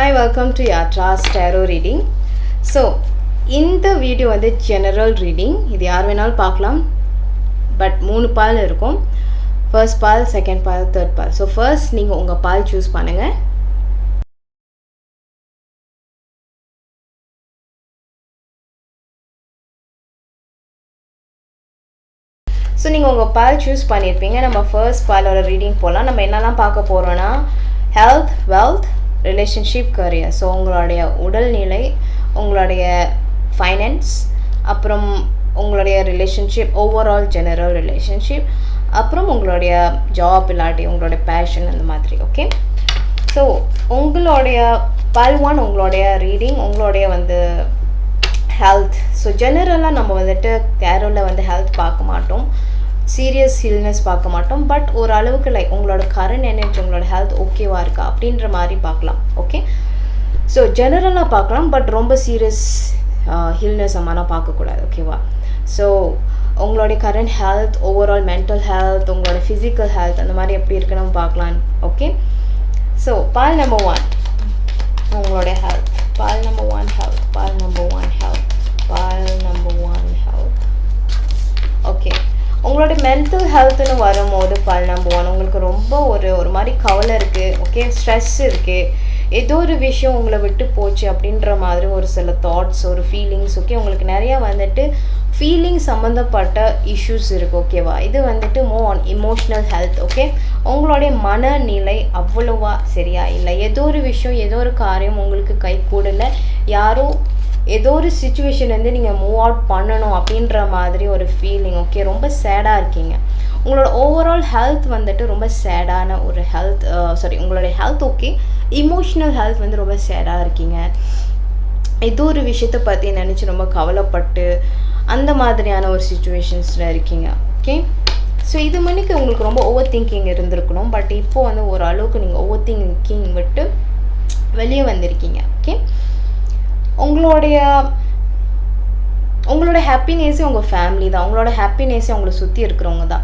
Hi, welcome to Yatra's Tarot Reading. So, இந்த video வந்து general reading. இது யார் வேணாலும் பார்க்கலாம். பட் 3 பால் இருக்கும். First ball, second ball, third ball. So first நீங்கள் உங்கள் பால் சூஸ் பண்ணுங்கள். ஸோ நீங்கள் உங்கள் பால் சூஸ் பண்ணியிருப்பீங்க. நம்ம ஃபர்ஸ்ட் பாலோட ரீடிங் போகலாம். நம்ம என்னெல்லாம் பார்க்க போகிறோன்னா health, wealth, relationship, career. So உங்களுடைய உடல்நிலை, உங்களுடைய ஃபைனான்ஸ், அப்புறம் உங்களுடைய ரிலேஷன்ஷிப், ஓவரால் ஜெனரல் ரிலேஷன்ஷிப், அப்புறம் உங்களுடைய ஜாப் இல்லாட்டி உங்களுடைய பேஷன் அந்த மாதிரி. ஓகே, ஸோ உங்களுடைய பால் 1 உங்களுடைய ரீடிங், உங்களுடைய வந்து ஹெல்த். ஸோ ஜெனரலாக நம்ம வந்துட்டு கேரோவில் வந்து ஹெல்த் பார்க்க மாட்டோம், சீரியஸ் இல்னஸ் பார்க்க மாட்டோம். பட் ஒரு அளவுக்கு லைக் உங்களோட கரண்ட் எனர்ஜி, உங்களோட ஹெல்த் ஓகேவா இருக்கா அப்படின்ற மாதிரி பார்க்கலாம். ஓகே, ஸோ ஜெனரலாக பார்க்கலாம், பட் ரொம்ப சீரியஸ் ஹில்னஸ் அம்மாலாம் பார்க்கக்கூடாது. ஓகேவா? ஸோ உங்களுடைய current health, overall mental health, உங்களோட ஃபிசிக்கல் ஹெல்த் அந்த மாதிரி எப்படி இருக்குன்னு பார்க்கலாம். ஓகே, ஸோ பால் நம்பர் 1 உங்களுடைய health. Ball number 1 health. Ball number 1 health. Ball number 1 health. Okay, உங்களோட மென்டல் ஹெல்த்துன்னு வரும்போது பால் நம்பர் 1 உங்களுக்கு ரொம்ப ஒரு மாதிரி கவலை இருக்குது. ஓகே, ஸ்ட்ரெஸ் இருக்குது, ஏதோ ஒரு விஷயம் உங்களை விட்டு போச்சு அப்படின்ற மாதிரி ஒரு சில தாட்ஸ், ஒரு ஃபீலிங்ஸ். ஓகே, உங்களுக்கு நிறையா வந்துட்டு ஃபீலிங் சம்மந்தப்பட்ட இஷ்யூஸ் இருக்குது. ஓகேவா? இது வந்துட்டு more on emotional health. Okay, உங்களுடைய மனநிலை அவ்வளோவா சரியா இல்லை, ஏதோ ஒரு விஷயம், ஏதோ ஒரு காரியம் உங்களுக்கு கை கூடல, யாரோ ஏதோ ஒரு சுச்சுவேஷன் வந்து நீங்கள் மூவ் அவுட் பண்ணணும் அப்படின்ற மாதிரி ஒரு ஃபீலிங். ஓகே, ரொம்ப சேடாக இருக்கீங்க. உங்களோட ஓவரால் ஹெல்த் வந்துட்டு ரொம்ப சேடான ஒரு ஹெல்த். உங்களுடைய ஹெல்த் ஓகே, இமோஷ்னல் ஹெல்த் வந்து ரொம்ப சேடாக இருக்கீங்க. ஏதோ ஒரு விஷயத்தை பற்றி நினச்சி ரொம்ப கவலைப்பட்டு அந்த மாதிரியான ஒரு சுச்சுவேஷன்ஸில் இருக்கீங்க. ஓகே, ஸோ இது மணிக்கு உங்களுக்கு ரொம்ப ஓவர் திங்கிங் இருந்திருக்கணும். பட் இப்போது வந்து ஒரு அளவுக்கு நீங்கள் ஓவர் திங்கிங் விட்டு வெளியே வந்திருக்கீங்க. ஓகே, உங்களுடைய ஹாப்பினஸே உங்கள் ஃபேமிலி தான். உங்களோட ஹாப்பினஸே உங்களை சுற்றி இருக்கிறவங்க தான்.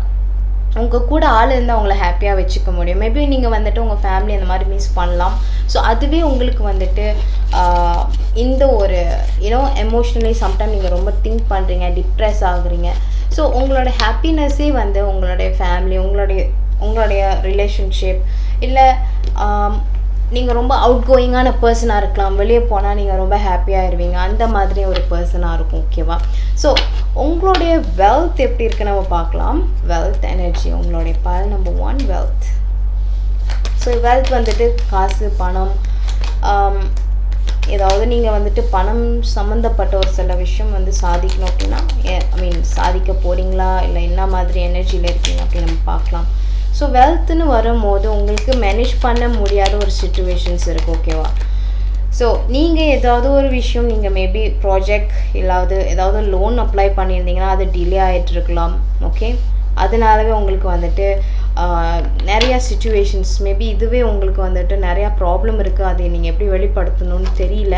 உங்கள் கூட ஆள் இருந்தால் அவங்கள ஹாப்பியாக வச்சுக்க முடியும். மேபி நீங்கள் வந்துட்டு உங்கள் ஃபேமிலி அந்த மாதிரி மிஸ் பண்ணலாம். ஸோ அதுவே உங்களுக்கு வந்துட்டு இந்த ஒரு எமோஷ்னலி சம்டைம் நீங்கள் ரொம்ப திங்க் பண்ணுறீங்க, டிப்ரெஸ் ஆகுறீங்க. ஸோ உங்களோட ஹாப்பினஸ்ஸே வந்து உங்களுடைய ஃபேமிலி, உங்களுடைய ரிலேஷன்ஷிப், இல்லை நீங்கள் ரொம்ப அவுட் கோயிங்கான பர்சனாக இருக்கலாம். வெளியே போனால் நீங்கள் ரொம்ப ஹாப்பியாகிடுவீங்க, அந்த மாதிரி ஒரு பர்சனாக இருக்கும். ஓகேவா? ஸோ உங்களுடைய வெல்த் எப்படி இருக்குன்னு நம்ம பார்க்கலாம். வெல்த் எனர்ஜி, உங்களுடைய ball number 1 wealth. So wealth வந்துட்டு காசு, பணம், ஏதாவது நீங்கள் வந்துட்டு பணம் சம்மந்தப்பட்ட ஒரு சில விஷயம் வந்து சாதிக்கணும் அப்படின்னா, சாதிக்க போகிறீங்களா, இல்லை என்ன மாதிரி எனர்ஜியில் இருக்கீங்க அப்படின்னு நம்ம பார்க்கலாம். ஸோ வெல்த்துன்னு வரும்போது உங்களுக்கு மேனேஜ் பண்ண முடியாத ஒரு சுச்சுவேஷன்ஸ் இருக்குது. ஓகேவா? ஸோ நீங்கள் ஏதாவது ஒரு விஷயம், நீங்கள் மேபி ப்ராஜெக்ட் இல்லாத ஏதாவது லோன் அப்ளை பண்ணியிருந்தீங்கன்னா அது டிலே ஆகிட்டு இருக்கலாம். ஓகே, அதனாலவே உங்களுக்கு வந்துட்டு நிறையா சுச்சுவேஷன்ஸ், மேபி இதுவே உங்களுக்கு வந்துட்டு நிறையா ப்ராப்ளம் இருக்குது. அதை நீங்கள் எப்படி வெளிப்படுத்தணும்னு தெரியல.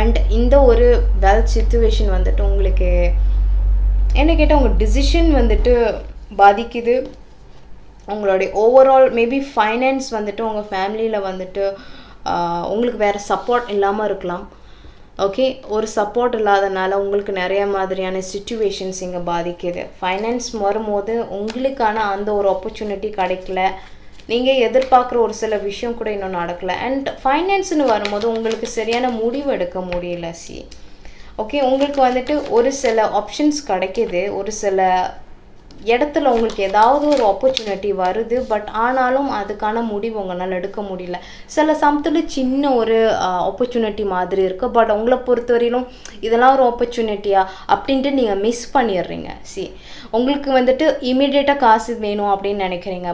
அண்ட் இந்த ஒரு வெல்த் சுச்சுவேஷன் வந்துட்டு உங்களுக்கு என்ன கேட்டால் உங்கள் டிசிஷன் வந்துட்டு பாதிக்குது. உங்களுடைய ஓவரால் மேபி ஃபைனான்ஸ் வந்துட்டு உங்கள் ஃபேமிலியில் வந்துட்டு உங்களுக்கு வேறு சப்போர்ட் இல்லாமல் இருக்கலாம். ஓகே, ஒரு சப்போர்ட் இல்லாதனால உங்களுக்கு நிறைய மாதிரியான சுச்சுவேஷன்ஸ் இங்கே பாதிக்குது. ஃபைனான்ஸ் வரும்போது உங்களுக்கான அந்த ஒரு ஆப்பர்ச்சுனிட்டி கிடைக்கல, நீங்கள் எதிர்பார்க்குற ஒரு சில விஷயம் கூட இன்னும் நடக்கலை. அண்ட் ஃபைனான்ஸ்னு வரும்போது உங்களுக்கு சரியான முடிவு எடுக்க முடியல. ஓகே, உங்களுக்கு வந்துட்டு ஒரு சில ஆப்ஷன்ஸ் கிடைக்கிது, ஒரு சில இடத்துல உங்களுக்கு ஏதாவது ஒரு ஆப்பர்ச்சுனிட்டி வருது. பட் ஆனாலும் அதுக்கான முடிவு உங்களால் எடுக்க முடியல. சில சமயத்தில் சின்ன ஒரு ஆப்பர்ச்சுனிட்டி மாதிரி இருக்குது, பட் உங்களை பொறுத்தவரையிலும் இதெல்லாம் ஒரு ஆப்பர்ச்சுனிட்டியா அப்படின்ட்டு நீங்கள் மிஸ் பண்ணிடுறீங்க. உங்களுக்கு வந்துட்டு இமீடியட்டாக காசு வேணும் அப்படின்னு நினைக்கிறீங்க.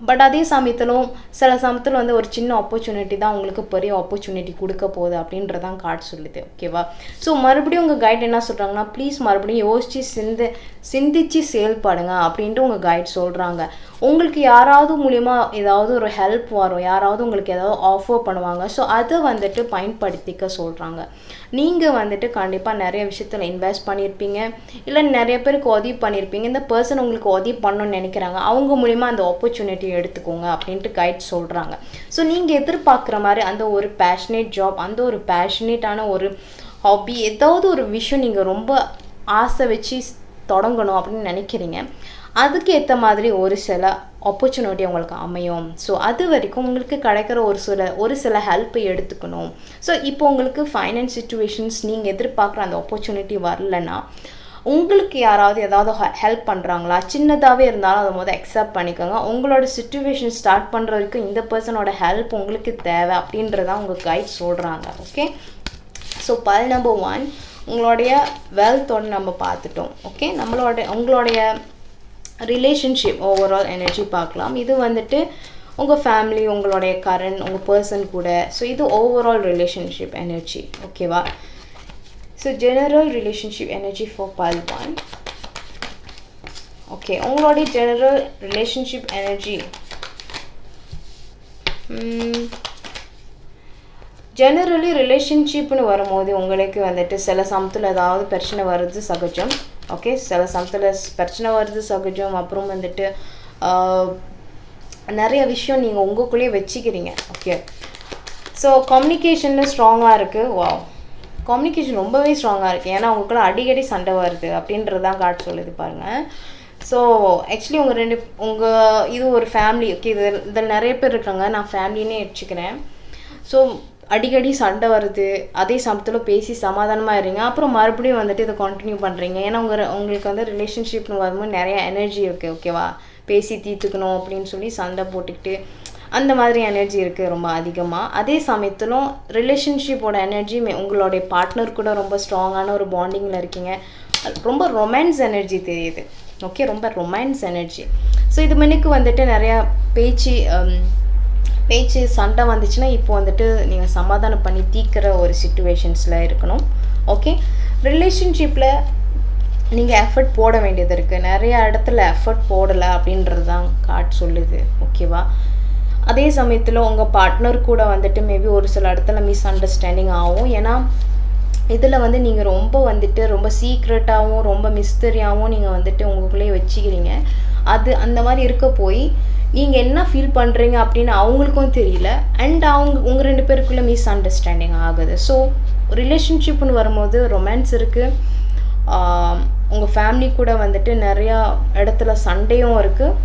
பட் அதே சமயத்திலும் சில சமயத்தில் வந்து ஒரு சின்ன ஆப்பர்ச்சுனிட்டி தான் உங்களுக்கு பெரிய ஆப்பர்ச்சுனிட்டி கொடுக்க போகுது அப்படின்றதான் கார்டு சொல்லுது. ஓகேவா? ஸோ மறுபடியும் உங்கள் கைட் என்ன சொல்கிறாங்கன்னா, ப்ளீஸ் மறுபடியும் யோசித்து சிந்திச்சு செயல்படுங்க அப்படின்ட்டு உங்கள் கைட் சொல்கிறாங்க. உங்களுக்கு யாராவது மூலிமா ஏதாவது ஒரு ஹெல்ப் வரும், யாராவது உங்களுக்கு ஏதாவது ஆஃபர் பண்ணுவாங்க. ஸோ அதை வந்துட்டு பயன்படுத்திக்க சொல்கிறாங்க. நீங்கள் வந்துட்டு கண்டிப்பாக நிறைய விஷயத்தில் இன்வெஸ்ட் பண்ணியிருப்பீங்க, இல்லை நிறைய பேருக்கு உதவி பண்ணியிருப்பீங்க. இந்த பர்சன் உங்களுக்கு உதவி பண்ணணும்னு நினைக்கிறாங்க, அவங்க மூலிமா அந்த ஆப்பர்ச்சுனிட்டி ஆப்பர்ச்சுனிட்டி எடுத்துக்கோங்க அப்படின்ட்டு கைட் சொல்கிறாங்க. ஸோ நீங்கள் எதிர்பார்க்குற மாதிரி அந்த ஒரு பேஷனேட் ஜாப், அந்த ஒரு பேஷனேட்டான ஒரு ஹாபி, ஏதாவது ஒரு விஷயம் நீங்கள் ரொம்ப ஆசை வச்சு தொடங்கணும் அப்படின்னு நினைக்கிறீங்க, அதுக்கு ஏற்ற மாதிரி ஒரு சில ஆப்பர்ச்சுனிட்டி உங்களுக்கு அமையும். ஸோ அது வரைக்கும் உங்களுக்கு கிடைக்கிற ஒரு சில ஹெல்ப்பை எடுத்துக்கணும். ஸோ இப்போ உங்களுக்கு ஃபைனான்ஸ் சிச்சுவேஷன்ஸ் நீங்கள் எதிர்பார்க்குற அந்த ஆப்பர்ச்சுனிட்டி வரலன்னா, உங்களுக்கு யாராவது ஏதாவது ஹெல்ப் பண்ணுறாங்களா, சின்னதாகவே இருந்தாலும் அதை முதல் அக்செப்ட் பண்ணிக்கோங்க. உங்களோட சிச்சுவேஷன் ஸ்டார்ட் பண்ணுற வரைக்கும் இந்த பர்சனோட ஹெல்ப் உங்களுக்கு தேவை அப்படின்றதான் உங்கள் கைட் சொல்கிறாங்க. ஓகே, ஸோ பல் நம்பர் 1 உங்களுடைய வெல்த்தோட நம்ம பார்த்துட்டோம். ஓகே, உங்களுடைய ரிலேஷன்ஷிப் ஓவரால் எனர்ஜி பார்க்கலாம். இது வந்துட்டு உங்கள் ஃபேமிலி, உங்களுடைய கரண்ட், உங்கள் பர்சன் கூட. ஸோ இது ஓவரால் ரிலேஷன்ஷிப் எனர்ஜி. ஓகேவா? So general relationship energy for பல் 1. ஓகே, உங்களுடைய ஜெனரல் ரிலேஷன்ஷிப் எனர்ஜி ஜெனரலி ரிலேஷன்ஷிப்னு வரும்போது உங்களுக்கு வந்துட்டு சில சமயத்தில் ஏதாவது பிரச்சனை வருது சகஜம். ஓகே, சில சமயத்தில் பிரச்சனை வருது சகஜம். அப்புறம் வந்துட்டு நிறைய விஷயம் நீங்கள் உங்களுக்குள்ளேயே வச்சுக்கிறீங்க. ஓகே, ஸோ கம்யூனிகேஷனில் ஸ்ட்ராங்காக இருக்குது. வாவ், கம்யூனிகேஷன் ரொம்பவே ஸ்ட்ராங்காக இருக்குது. ஏன்னா உங்களுக்குள்ள அடிக்கடி சண்டை வருது அப்படின்றது தான் கார்டு சொல்லுது பாருங்கள். ஸோ ஆக்சுவலி இது ஒரு ஃபேமிலி. ஓகே, இதில் நிறைய பேர் இருக்காங்க, நான் ஃபேமிலின்னே வச்சுக்கிறேன். ஸோ அடிக்கடி சண்டை வருது, அதே சமயத்தில் பேசி சமாதானமாக இருங்க, அப்புறம் மறுபடியும் வந்துட்டு இதை கண்டினியூ பண்ணுறீங்க. ஏன்னா உங்களுக்கு வந்து ரிலேஷன்ஷிப்னு வரும்போது நிறைய எனர்ஜி இருக்குது. ஓகேவா? பேசி தீர்த்துக்கணும் அப்படின்னு சொல்லி சண்டை போட்டுக்கிட்டு அந்த மாதிரி எனர்ஜி இருக்குது ரொம்ப அதிகமாக. அதே சமயத்திலும் ரிலேஷன்ஷிப்போட எனர்ஜி உங்களுடைய பார்ட்னர் கூட ரொம்ப ஸ்ட்ராங்கான ஒரு பாண்டிங்கில் இருக்கீங்க. ரொம்ப ரொமான்ஸ் எனர்ஜி தெரியுது. ஓகே, ரொம்ப ரொமான்ஸ் எனர்ஜி. ஸோ இது முன்னுக்கு வந்துட்டு நிறையா பேச்சு சண்டை வந்துச்சுன்னா இப்போ வந்துட்டு நீங்கள் சமாதானம் பண்ணி தீர்க்கிற ஒரு சிச்சுவேஷன்ஸில் இருக்கணும். ஓகே, ரிலேஷன்ஷிப்பில் நீங்கள் எஃபர்ட் போட வேண்டியது இருக்குது. நிறைய இடத்துல எஃபர்ட் போடலை அப்படின்றது தான் கார்டு சொல்லுது. ஓகேவா? அதே சமயத்தில் உங்கள் பார்ட்னர் கூட வந்துட்டு மேபி ஒரு சில இடத்துல மிஸ் அண்டர்ஸ்டாண்டிங் ஆகும். ஏன்னா இதில் வந்து நீங்கள் ரொம்ப சீக்ரெட்டாகவும் ரொம்ப மிஸ்டரியாகவும் நீங்கள் வந்துட்டு உங்களுக்குள்ளேயே வச்சுக்கிறீங்க. அந்த மாதிரி இருக்க போய் நீங்கள் என்ன ஃபீல் பண்ணுறீங்க அப்படின்னு அவங்களுக்கும் தெரியல. அண்ட் உங்கள் 2 பேருக்குள்ளே மிஸ் அண்டர்ஸ்டாண்டிங் ஆகுது. ஸோ ரிலேஷன்ஷிப்னு வரும்போது ரொமான்ஸ் இருக்குது. உங்கள் ஃபேமிலி கூட வந்துட்டு நிறையா இடத்துல சண்டையும் இருக்குது.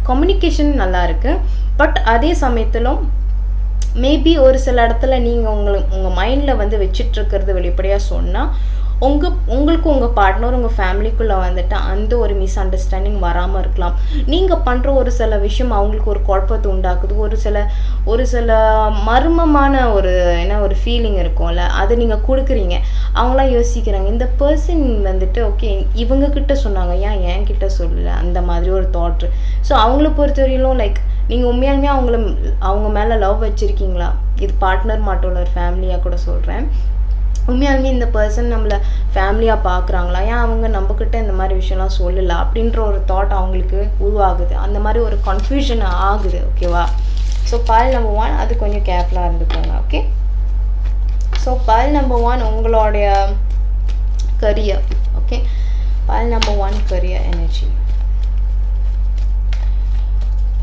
கம்யூனிகேஷன் நல்லா இருக்குது. பட் அதே சமயத்திலும் மேபி ஒரு சில இடத்துல நீங்கள் உங்கள் மைண்டில் வந்து வச்சிட்ருக்கிறது வெளிப்படையாக சொன்னால் உங்களுக்கு உங்கள் பார்ட்னர், உங்கள் ஃபேமிலிக்குள்ளே வந்துட்டு அந்த ஒரு மிஸ் அண்டர்ஸ்டாண்டிங் வராமல் இருக்கலாம். நீங்கள் பண்ணுற ஒரு சில விஷயம் அவங்களுக்கு ஒரு குழப்பத்தை உண்டாக்குது. ஒரு சில மர்மமான ஒரு ஃபீலிங் இருக்கும்ல, அதை நீங்கள் கொடுக்குறீங்க. அவங்களாம் யோசிக்கிறாங்க, இந்த பர்சன் வந்துட்டு ஓகே இவங்கக்கிட்ட சொன்னாங்க, ஏன் என்கிட்ட சொல்லலை, அந்த மாதிரி ஒரு தாட். ஸோ அவங்கள பொறுத்தவரையிலும் லைக் நீங்கள் உண்மையாலுமே அவங்க மேலே லவ் வச்சுருக்கீங்களா? இது பார்ட்னர் மட்டும் இல்லை, ஒரு ஃபேமிலியாக கூட சொல்கிறேன். உண்மையாலுமே இந்த பர்சன் நம்மளை ஃபேமிலியாக பார்க்குறாங்களா, ஏன் அவங்க நம்மக்கிட்ட இந்த மாதிரி விஷயம்லாம் சொல்லலை அப்படின்ற ஒரு தாட் அவங்களுக்கு உருவாகுது. அந்த மாதிரி ஒரு கன்ஃபியூஷன் ஆகுது. ஓகேவா? ஸோ பல் நம்பர் 1 அது கொஞ்சம் கேர்ஃபுல்லாக இருந்துக்கோங்க. ஓகே, ஸோ பல் நம்பர் 1 உங்களுடைய கரியர். ஓகே, பல் நம்பர் 1 கரியர் எனர்ஜி.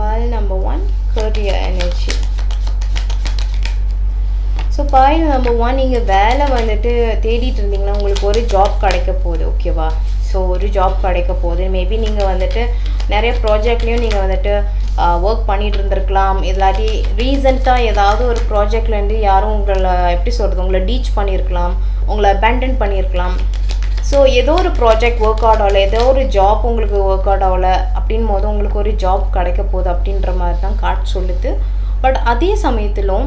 பல் நம்பர் 1 கரியர் எனர்ஜி. ஸோ பல் நம்பர் 1 நீங்கள் வேலை வந்துட்டு தேடிட்டு இருந்தீங்கன்னா உங்களுக்கு ஒரு ஜாப் கிடைக்க போகுது. ஓகேவா? ஸோ ஒரு ஜாப் கிடைக்க போகுது. மேபி நீங்கள் வந்துட்டு நிறைய ப்ராஜெக்ட்லேயும் நீங்கள் வந்துட்டு ஒர்க் பண்ணிகிட்டு இருந்திருக்கலாம். இல்லாட்டி ரீசெண்டாக ஏதாவது ஒரு ப்ராஜெக்ட்லேருந்து யாரும் உங்களை டீச் பண்ணியிருக்கலாம், உங்களை அபேண்டன் பண்ணியிருக்கலாம். ஸோ ஏதோ ஒரு ப்ராஜெக்ட் ஒர்க் அவுட் ஆகலை, ஏதோ ஒரு ஜாப் உங்களுக்கு ஒர்க் அவுட் ஆகலை அப்படின் போது உங்களுக்கு ஒரு ஜாப் கிடைக்க போகுது அப்படின்ற மாதிரி தான் கார்டு சொல்லுது. பட் அதே சமயத்திலும்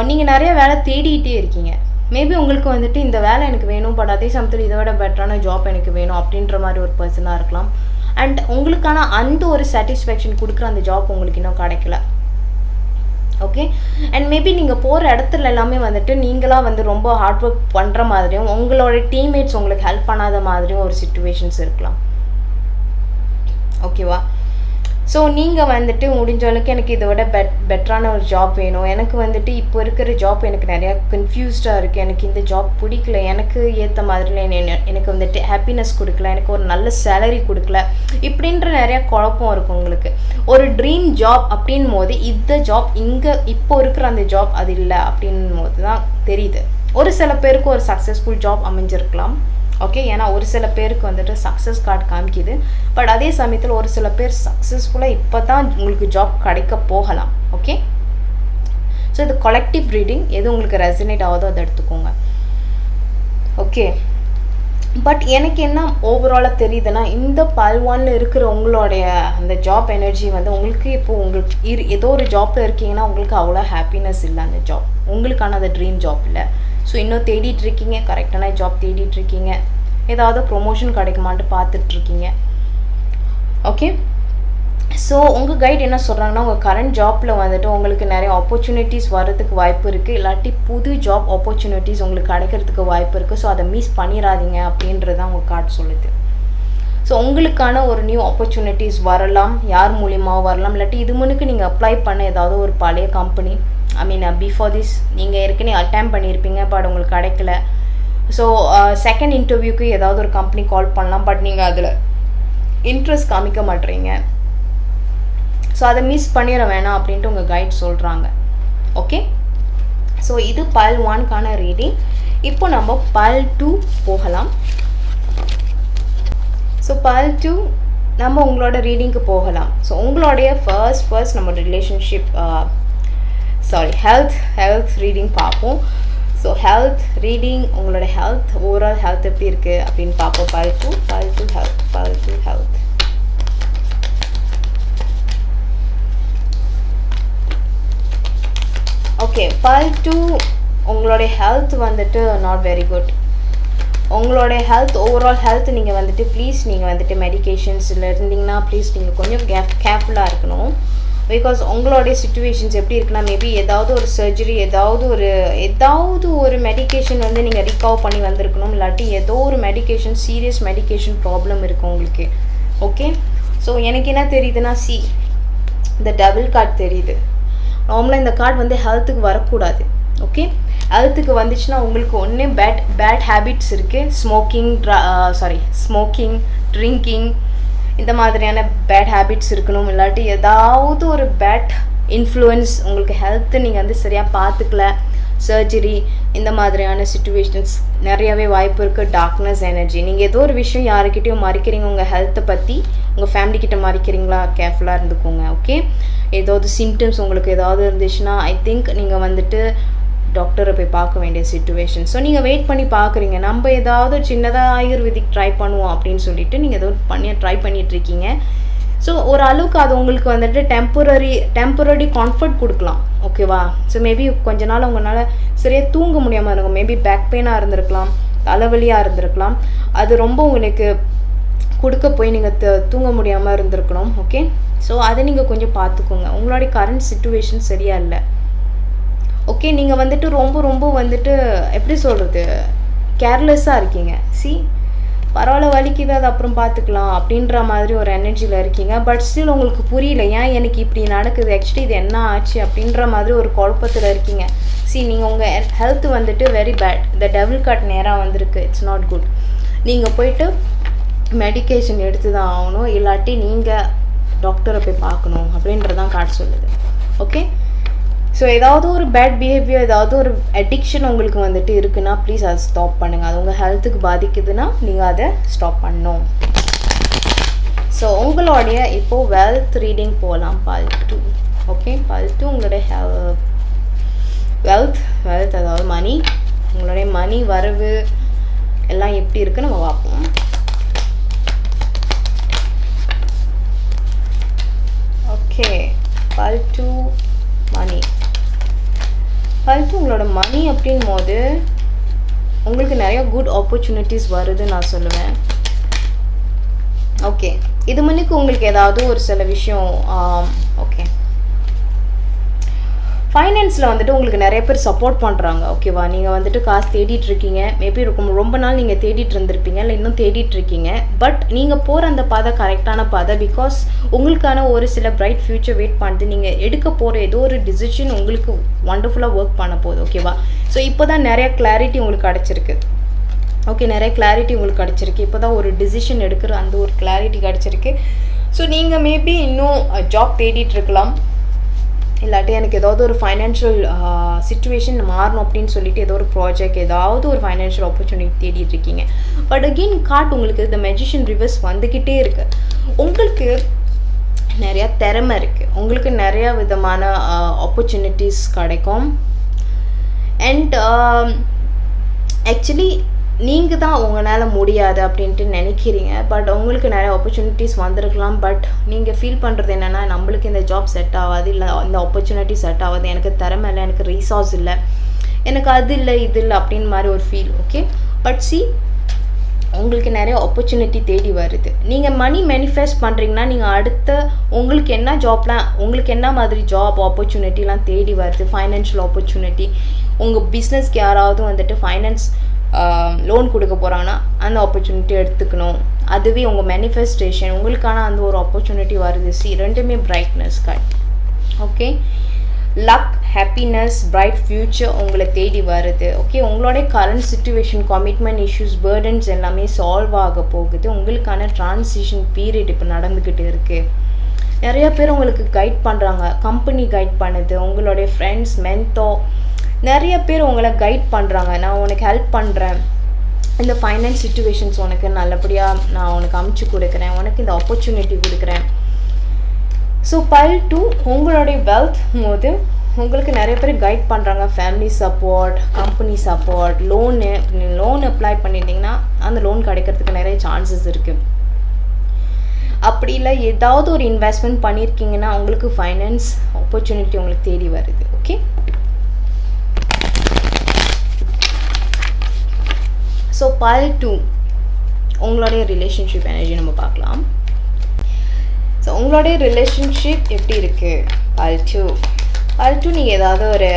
நீங்கள் நிறைய வேலை தேடிக்கிட்டே இருக்கீங்க. மேபி உங்களுக்கு வந்துட்டு இந்த வேலை எனக்கு வேணும், பட் அதே சமயத்தில் இதை விட பெட்டரான ஜாப் எனக்கு வேணும் அப்படின்ற மாதிரி ஒரு பர்சனாக இருக்கலாம். அண்ட் உங்களுக்கான அந்த ஒரு சாட்டிஸ்ஃபேக்ஷன் கொடுக்குற அந்த ஜாப் உங்களுக்கு இன்னும் கிடைக்கல. ஓகே, அண்ட் மேபி நீங்கள் போகிற இடத்துல எல்லாமே வந்துட்டு நீங்களாக வந்து ரொம்ப ஹார்ட் ஒர்க் பண்ணுற மாதிரியும் உங்களோட டீம்மேட்ஸ் உங்களுக்கு ஹெல்ப் பண்ணாத மாதிரியும் ஒரு சிச்சுவேஷன்ஸ் இருக்கலாம். ஓகேவா? ஸோ நீங்கள் வந்துட்டு முடிஞ்ச அளவுக்கு எனக்கு இதை விட பெட்டரான ஒரு ஜாப் வேணும், எனக்கு வந்துட்டு இப்போ இருக்கிற ஜாப் எனக்கு நிறையா கன்ஃபியூஸ்டாக இருக்குது, எனக்கு இந்த ஜாப் பிடிக்கல, எனக்கு ஏற்ற மாதிரில எனக்கு வந்துட்டு ஹாப்பினஸ் கொடுக்கல, எனக்கு ஒரு நல்ல சேலரி கொடுக்கல, இப்படின்ற நிறையா குழப்பம் இருக்கும் உங்களுக்கு. ஒரு ட்ரீம் ஜாப் அப்படின் போது இந்த ஜாப் இங்கே இப்போ இருக்கிற அந்த ஜாப் அது இல்லை அப்படின் போது தான் தெரியுது. ஒரு சில பேருக்கு ஒரு சக்ஸஸ்ஃபுல் ஜாப் அமைஞ்சிருக்கலாம், ஓகே. ஏன்னா ஒரு சில பேருக்கு வந்துட்டு சக்ஸஸ் கார்டு காமிக்குது. பட் அதே சமயத்தில் ஒரு சில பேர் சக்ஸஸ்ஃபுல்லாக இப்போ தான் உங்களுக்கு ஜாப் கிடைக்க போகலாம், ஓகே. ஸோ இது கலெக்டிவ் ரீடிங், எது உங்களுக்கு ரெசனேட் ஆகுதோ அதை எடுத்துக்கோங்க, ஓகே. பட் எனக்கு என்ன ஓவராலாக தெரியுதுன்னா, இந்த பல்வானில் இருக்கிற உங்களுடைய அந்த ஜாப் எனர்ஜி வந்து உங்களுக்கு இப்போது உங்களுக்கு ஏதோ ஒரு ஜாப்பில் இருக்கீங்கன்னா உங்களுக்கு அவ்வளோ ஹாப்பினஸ் இல்லை, அந்த ஜாப் உங்களுக்கான அந்த ட்ரீம் ஜாப் இல்லை. ஸோ இன்னும் தேடிட்டுருக்கீங்க, கரெக்டான ஜாப் தேடிட்டுருக்கீங்க, ஏதாவது ப்ரொமோஷன் கிடைக்குமான்ட்டு பார்த்துட்ருக்கீங்க, ஓகே. ஸோ உங்கள் கைட் என்ன சொல்கிறாங்கன்னா, உங்கள் கரண்ட் ஜாப்பில் வந்துட்டு உங்களுக்கு நிறைய ஆப்பர்ச்சுனிட்டிஸ் வர்றதுக்கு வாய்ப்பு இருக்குது, இல்லாட்டி புது ஜாப் ஆப்பர்ச்சுனிட்டிஸ் உங்களுக்கு கிடைக்கிறதுக்கு வாய்ப்பு இருக்குது. ஸோ அதை மிஸ் பண்ணிடாதீங்க அப்படின்றது தான் உங்கள் கார்டு சொல்லுது. ஸோ உங்களுக்கான ஒரு நியூ ஆப்பர்ச்சுனிட்டிஸ் வரலாம், யார் மூலியமாக வரலாம், இல்லாட்டி இது முன்னுக்கு நீங்கள் அப்ளை பண்ண ஏதாவது ஒரு பழைய company, I mean before this நீங்கள் ஏற்கனவே அட்டெம்ப்ட் பண்ணியிருப்பீங்க, பட் உங்களுக்கு கிடைக்கல. ஸோ செகண்ட் இன்டர்வியூக்கு ஏதாவது ஒரு கம்பெனி கால் பண்ணலாம், பட் நீங்கள் அதில் இன்ட்ரெஸ்ட் காமிக்க மாட்டேறீங்க. ஸோ அதை மிஸ் பண்ணிட வேணாம் அப்படின்ட்டு உங்கள் கைட் சொல்கிறாங்க, ஓகே. ஸோ இது பல் 1க்கான ரீடிங். இப்போ நம்ம பல் 2 போகலாம். ஸோ பல் 2 நம்ம உங்களோட ரீடிங்க்கு போகலாம். ஸோ உங்களுடைய ஃபர்ஸ்ட் நம்ம ரிலேஷன்ஷிப் ஹெல்த் ரீடிங் பார்ப்போம். ஸோ ஹெல்த் ரீடிங், உங்களோட ஹெல்த் ஓவரால் ஹெல்த் எப்படி இருக்குது அப்படின்னு பார்ப்போம். பல் 2 ஹெல்த். ஓகே, பல் 2 உங்களுடைய ஹெல்த் வந்துட்டு நாட் வெரி குட். உங்களுடைய ஹெல்த் ஓவரால் ஹெல்த் நீங்கள் வந்துட்டு ப்ளீஸ் நீங்கள் வந்துட்டு மெடிக்கேஷன்ஸில் இருந்தீங்கன்னா ப்ளீஸ் நீங்கள் கொஞ்சம் கேர்ஃபுல்லாக இருக்கணும். பிகாஸ் உங்களுடைய சிச்சுவேஷன்ஸ் எப்படி இருக்குன்னா, மேபி ஏதாவது ஒரு சர்ஜரி, ஏதாவது ஒரு மெடிக்கேஷன் வந்து நீங்கள் ரிகவர் பண்ணி வந்திருக்கணும், இல்லாட்டி ஏதோ ஒரு மெடிக்கேஷன் சீரியஸ் மெடிக்கேஷன் ப்ராப்ளம் இருக்குது உங்களுக்கு, ஓகே. ஸோ எனக்கு என்ன தெரியுதுன்னா, இந்த டபுள் கார்டு தெரியுது. நார்மலாக இந்த கார்டு வந்து ஹெல்த்துக்கு வரக்கூடாது, ஓகே. ஹெல்த்துக்கு வந்துச்சுன்னா உங்களுக்கு ஒன்று பேட் ஹேபிட்ஸ் இருக்குது, ஸ்மோக்கிங் ட்ரிங்கிங், இந்த மாதிரியான பேட் ஹேபிட்ஸ் இருக்கணும், இல்லாட்டி ஏதாவது ஒரு பேட் இன்ஃப்ளூயன்ஸ் உங்களுக்கு ஹெல்த்து நீங்கள் வந்து சரியாக பார்த்துக்கல, சர்ஜரி, இந்த மாதிரியான சிச்சுவேஷன்ஸ் நிறையாவே வாய்ப்பு இருக்குது. டார்க்னஸ் எனர்ஜி, நீங்கள் ஏதோ ஒரு விஷயம் யாருக்கிட்டையும் மறைக்கிறீங்க, உங்கள் ஹெல்த்தை பற்றி உங்கள் ஃபேமிலிக்கிட்ட மறைக்கிறீங்களா, கேர்ஃபுல்லாக இருந்துக்கோங்க, ஓகே. ஏதாவது சிம்டம்ஸ் உங்களுக்கு ஏதாவது இருந்துச்சுன்னா ஐ திங்க் நீங்கள் வந்துட்டு டாக்டரை போய் பார்க்க வேண்டிய சிச்சுவேஷன். ஸோ நீங்கள் வெயிட் பண்ணி பார்க்குறீங்க, நம்ம ஏதாவது சின்னதாக ஆயுர்வேதிக் ட்ரை பண்ணுவோம் அப்படின்னு சொல்லிட்டு நீங்கள் ஏதோ ட்ரை பண்ணிகிட்ருக்கீங்க. ஸோ ஒரு அளவுக்கு அது உங்களுக்கு வந்துட்டு டெம்பரரி கம்ஃபர்ட் கொடுக்கலாம், ஓகேவா. ஸோ மேபி கொஞ்ச நாள் உங்களால் சரியாக தூங்க முடியாமல் இருக்கும், மேபி பேக் பெயினாக இருந்திருக்கலாம், தலைவலியாக இருந்திருக்கலாம், அது ரொம்ப உங்களுக்கு கொடுக்க போய் நீங்கள் தூங்க முடியாமல் இருந்திருக்கணும், ஓகே. ஸோ அதை நீங்கள் கொஞ்சம் பார்த்துக்கோங்க, உங்களுடைய கரண்ட் சிச்சுவேஷன் சரியாக இல்லை, ஓகே. நீங்கள் வந்துட்டு ரொம்ப வந்துட்டு எப்படி சொல்கிறது, கேர்லெஸ்ஸாக இருக்கீங்க. பரவாயில்ல வலிக்குது, அது அப்புறம் பார்த்துக்கலாம் அப்படின்ற மாதிரி ஒரு எனர்ஜியில் இருக்கீங்க. பட் ஸ்டில் உங்களுக்கு புரியல ஏன் எனக்கு இப்படி நடக்குது, ஆக்சுவலி இது என்ன ஆச்சு அப்படின்ற மாதிரி ஒரு குழப்பத்தில் இருக்கீங்க. நீங்கள் உங்கள் ஹெல்த் வந்துட்டு வெரி பேட். இந்த டபுள் கார்ட் நேராக வந்திருக்கு, இட்ஸ் நாட் குட். நீங்கள் போயிட்டு மெடிக்கேஷன் எடுத்து தான் ஆகணும், இல்லாட்டி நீங்கள் டாக்டரை போய் பார்க்கணும் அப்படின்றதான் கார்டு சொல்லுது, ஓகே. ஸோ ஏதாவது ஒரு பேட் பிஹேவியர், ஏதாவது ஒரு அடிக்ஷன் உங்களுக்கு வந்துட்டு இருக்குன்னா ப்ளீஸ் அதை ஸ்டாப் பண்ணுங்கள். அது உங்கள் ஹெல்த்துக்கு பாதிக்குதுன்னா நீங்கள் அதை ஸ்டாப் பண்ணணும். ஸோ உங்களுடைய இப்போது வெல்த் ரீடிங் போகலாம். பல் 2, ஓகே. பல் 2 உங்களுடைய வெல்த் அதாவது மணி, உங்களுடைய மணி வரவு எல்லாம் எப்படி இருக்குன்னு நம்ம பார்ப்போம். ஓகே, பல் 2 மணி. பல் 2 உங்களோட மணி அப்படின் போது உங்களுக்கு நிறைய குட் ஆப்பர்ச்சுனிட்டிஸ் வருதுன்னு நான் சொல்லுவேன், ஓகே. இது முன்னுக்கு உங்களுக்கு ஏதாவது ஒரு சில விஷயம், ஓகே. ஃபைனான்ஸில் வந்துட்டு உங்களுக்கு நிறைய பேர் சப்போர்ட் பண்ணுறாங்க. ஓகேவா, நீங்கள் வந்துட்டு காசு தேடிட்டு இருக்கீங்க. மேபி ரொம்ப நாள் நீங்கள் தேடிட்டு இருந்திருப்பீங்க, இல்லை இன்னும் தேடிட்டு இருக்கீங்க. பட் நீங்கள் போகிற அந்த பாதை கரெக்டான பாதை. பிகாஸ் உங்களுக்கான ஒரு சில பிரைட் ஃப்யூச்சர் வெயிட் பண்ணுது. நீங்கள் எடுக்க போகிற ஏதோ ஒரு டிசிஷன் உங்களுக்கு வண்டர்ஃபுல்லாக ஒர்க் பண்ண போகுது. ஓகேவா, ஸோ இப்போ தான் நிறைய கிளாரிட்டி உங்களுக்கு கிடச்சிருக்கு. ஓகே, நிறைய கிளாரிட்டி உங்களுக்கு கிடச்சிருக்கு. இப்போ தான் ஒரு டிசிஷன் எடுக்கிற அந்த ஒரு கிளாரிட்டி கிடச்சிருக்கு. ஸோ நீங்கள் மேபி இன்னும் ஜாப் தேடிட்டு இருக்கலாம். இல்லாட்டி எனக்கு ஏதாவது ஒரு ஃபைனான்ஷியல் சிச்சுவேஷன் மாறணும் அப்படின்னு சொல்லிட்டு ஏதோ ஒரு ப்ராஜெக்ட், ஏதாவது ஒரு ஃபைனான்ஷியல் ஆப்பர்ச்சுனிட்டி தேடிட்டு இருக்கீங்க. பட் அகெயின் உங்களுக்கு இந்த மெஜிஷியன் ரிவர்ஸ் வந்துக்கிட்டே இருக்குது. உங்களுக்கு நிறையா திறமை இருக்குது, உங்களுக்கு நிறையா விதமான ஆப்பர்ச்சுனிட்டிஸ் கிடைக்கும். அண்ட் ஆக்சுவலி நீங்கள் தான் உங்களால் முடியாது அப்படின்ட்டு நினைக்கிறீங்க. பட் உங்களுக்கு நிறைய ஆப்பர்ச்சுனிட்டிஸ் வந்திருக்கலாம். பட் நீங்கள் ஃபீல் பண்ணுறது என்னென்னா, நம்மளுக்கு இந்த ஜாப் செட் ஆகாது, இல்லை இந்த ஆப்பர்ச்சுனிட்டி செட் ஆகாது, எனக்கு திறமை இல்லை, எனக்கு ரீசார்ஸ் இல்லை, எனக்கு அது இல்லை இது இல்லை அப்படின்னு மாதிரி ஒரு ஃபீல். ஓகே, பட் உங்களுக்கு நிறைய ஆப்பர்ச்சுனிட்டி தேடி வருது. நீங்கள் மணி மேனிஃபெஸ்ட் பண்ணுறீங்கன்னா நீங்கள் அடுத்த உங்களுக்கு என்ன ஜாப்லாம், உங்களுக்கு என்ன மாதிரி ஜாப் ஆப்பர்ச்சுனிட்டிலாம் தேடி வருது. ஃபைனான்ஷியல் ஆப்பர்ச்சுனிட்டி, உங்கள் பிஸ்னஸ்க்கு யாராவது வந்துட்டு ஃபைனான்ஸ் லோன் கொடுக்க போகிறாங்கன்னா அந்த ஆப்பர்ச்சுனிட்டி எடுத்துக்கணும். அதுவே உங்கள் மேனிஃபெஸ்டேஷன், உங்களுக்கான அந்த ஒரு ஆப்பர்ச்சுனிட்டி வருது. ரெண்டுமே brightness card. Okay, luck, happiness, bright future உங்களை தேடி வருது. ஓகே, உங்களுடைய current situation, commitment issues, burdens எல்லாமே சால்வ் ஆக போகுது. உங்களுக்கான ட்ரான்சிஷன் பீரியட் இப்போ நடந்துக்கிட்டு இருக்குது. நிறைய பேர் உங்களுக்கு கைட் பண்ணுறாங்க, கம்பெனி கைட் பண்ணுது, உங்களுடைய ஃப்ரெண்ட்ஸ், மென்டோ, நிறைய பேர் உங்களை கைட் பண்ணுறாங்க. நான் உனக்கு ஹெல்ப் பண்ணுறேன், இந்த ஃபைனான்ஸ் சிச்சுவேஷன்ஸ் உனக்கு நல்லபடியாக நான் உனக்கு அமுச்சு கொடுக்குறேன், உனக்கு இந்த ஆப்பர்ச்சுனிட்டி கொடுக்குறேன். ஸோ பைல் 2 உங்களுடைய வெல்த் போது உங்களுக்கு நிறைய பேர் கைட் பண்ணுறாங்க. Family support, company support, loan apply பண்ணியிருந்தீங்கன்னா அந்த லோன் கிடைக்கிறதுக்கு நிறைய சான்சஸ் இருக்குது. அப்படி இல்லை ஏதாவது ஒரு இன்வெஸ்ட்மெண்ட் பண்ணியிருக்கீங்கன்னா உங்களுக்கு ஃபைனான்ஸ் ஆப்பர்ச்சுனிட்டி உங்களுக்கு தேடி வருது. ஓகே, ஸோ பைல் 2 உங்களுடைய ரிலேஷன்ஷிப் எனர்ஜி நம்ம பார்க்கலாம். ஸோ உங்களுடைய ரிலேஷன்ஷிப் எப்படி இருக்குது? பைல் 2 நீங்கள் ஏதாவது ஒரு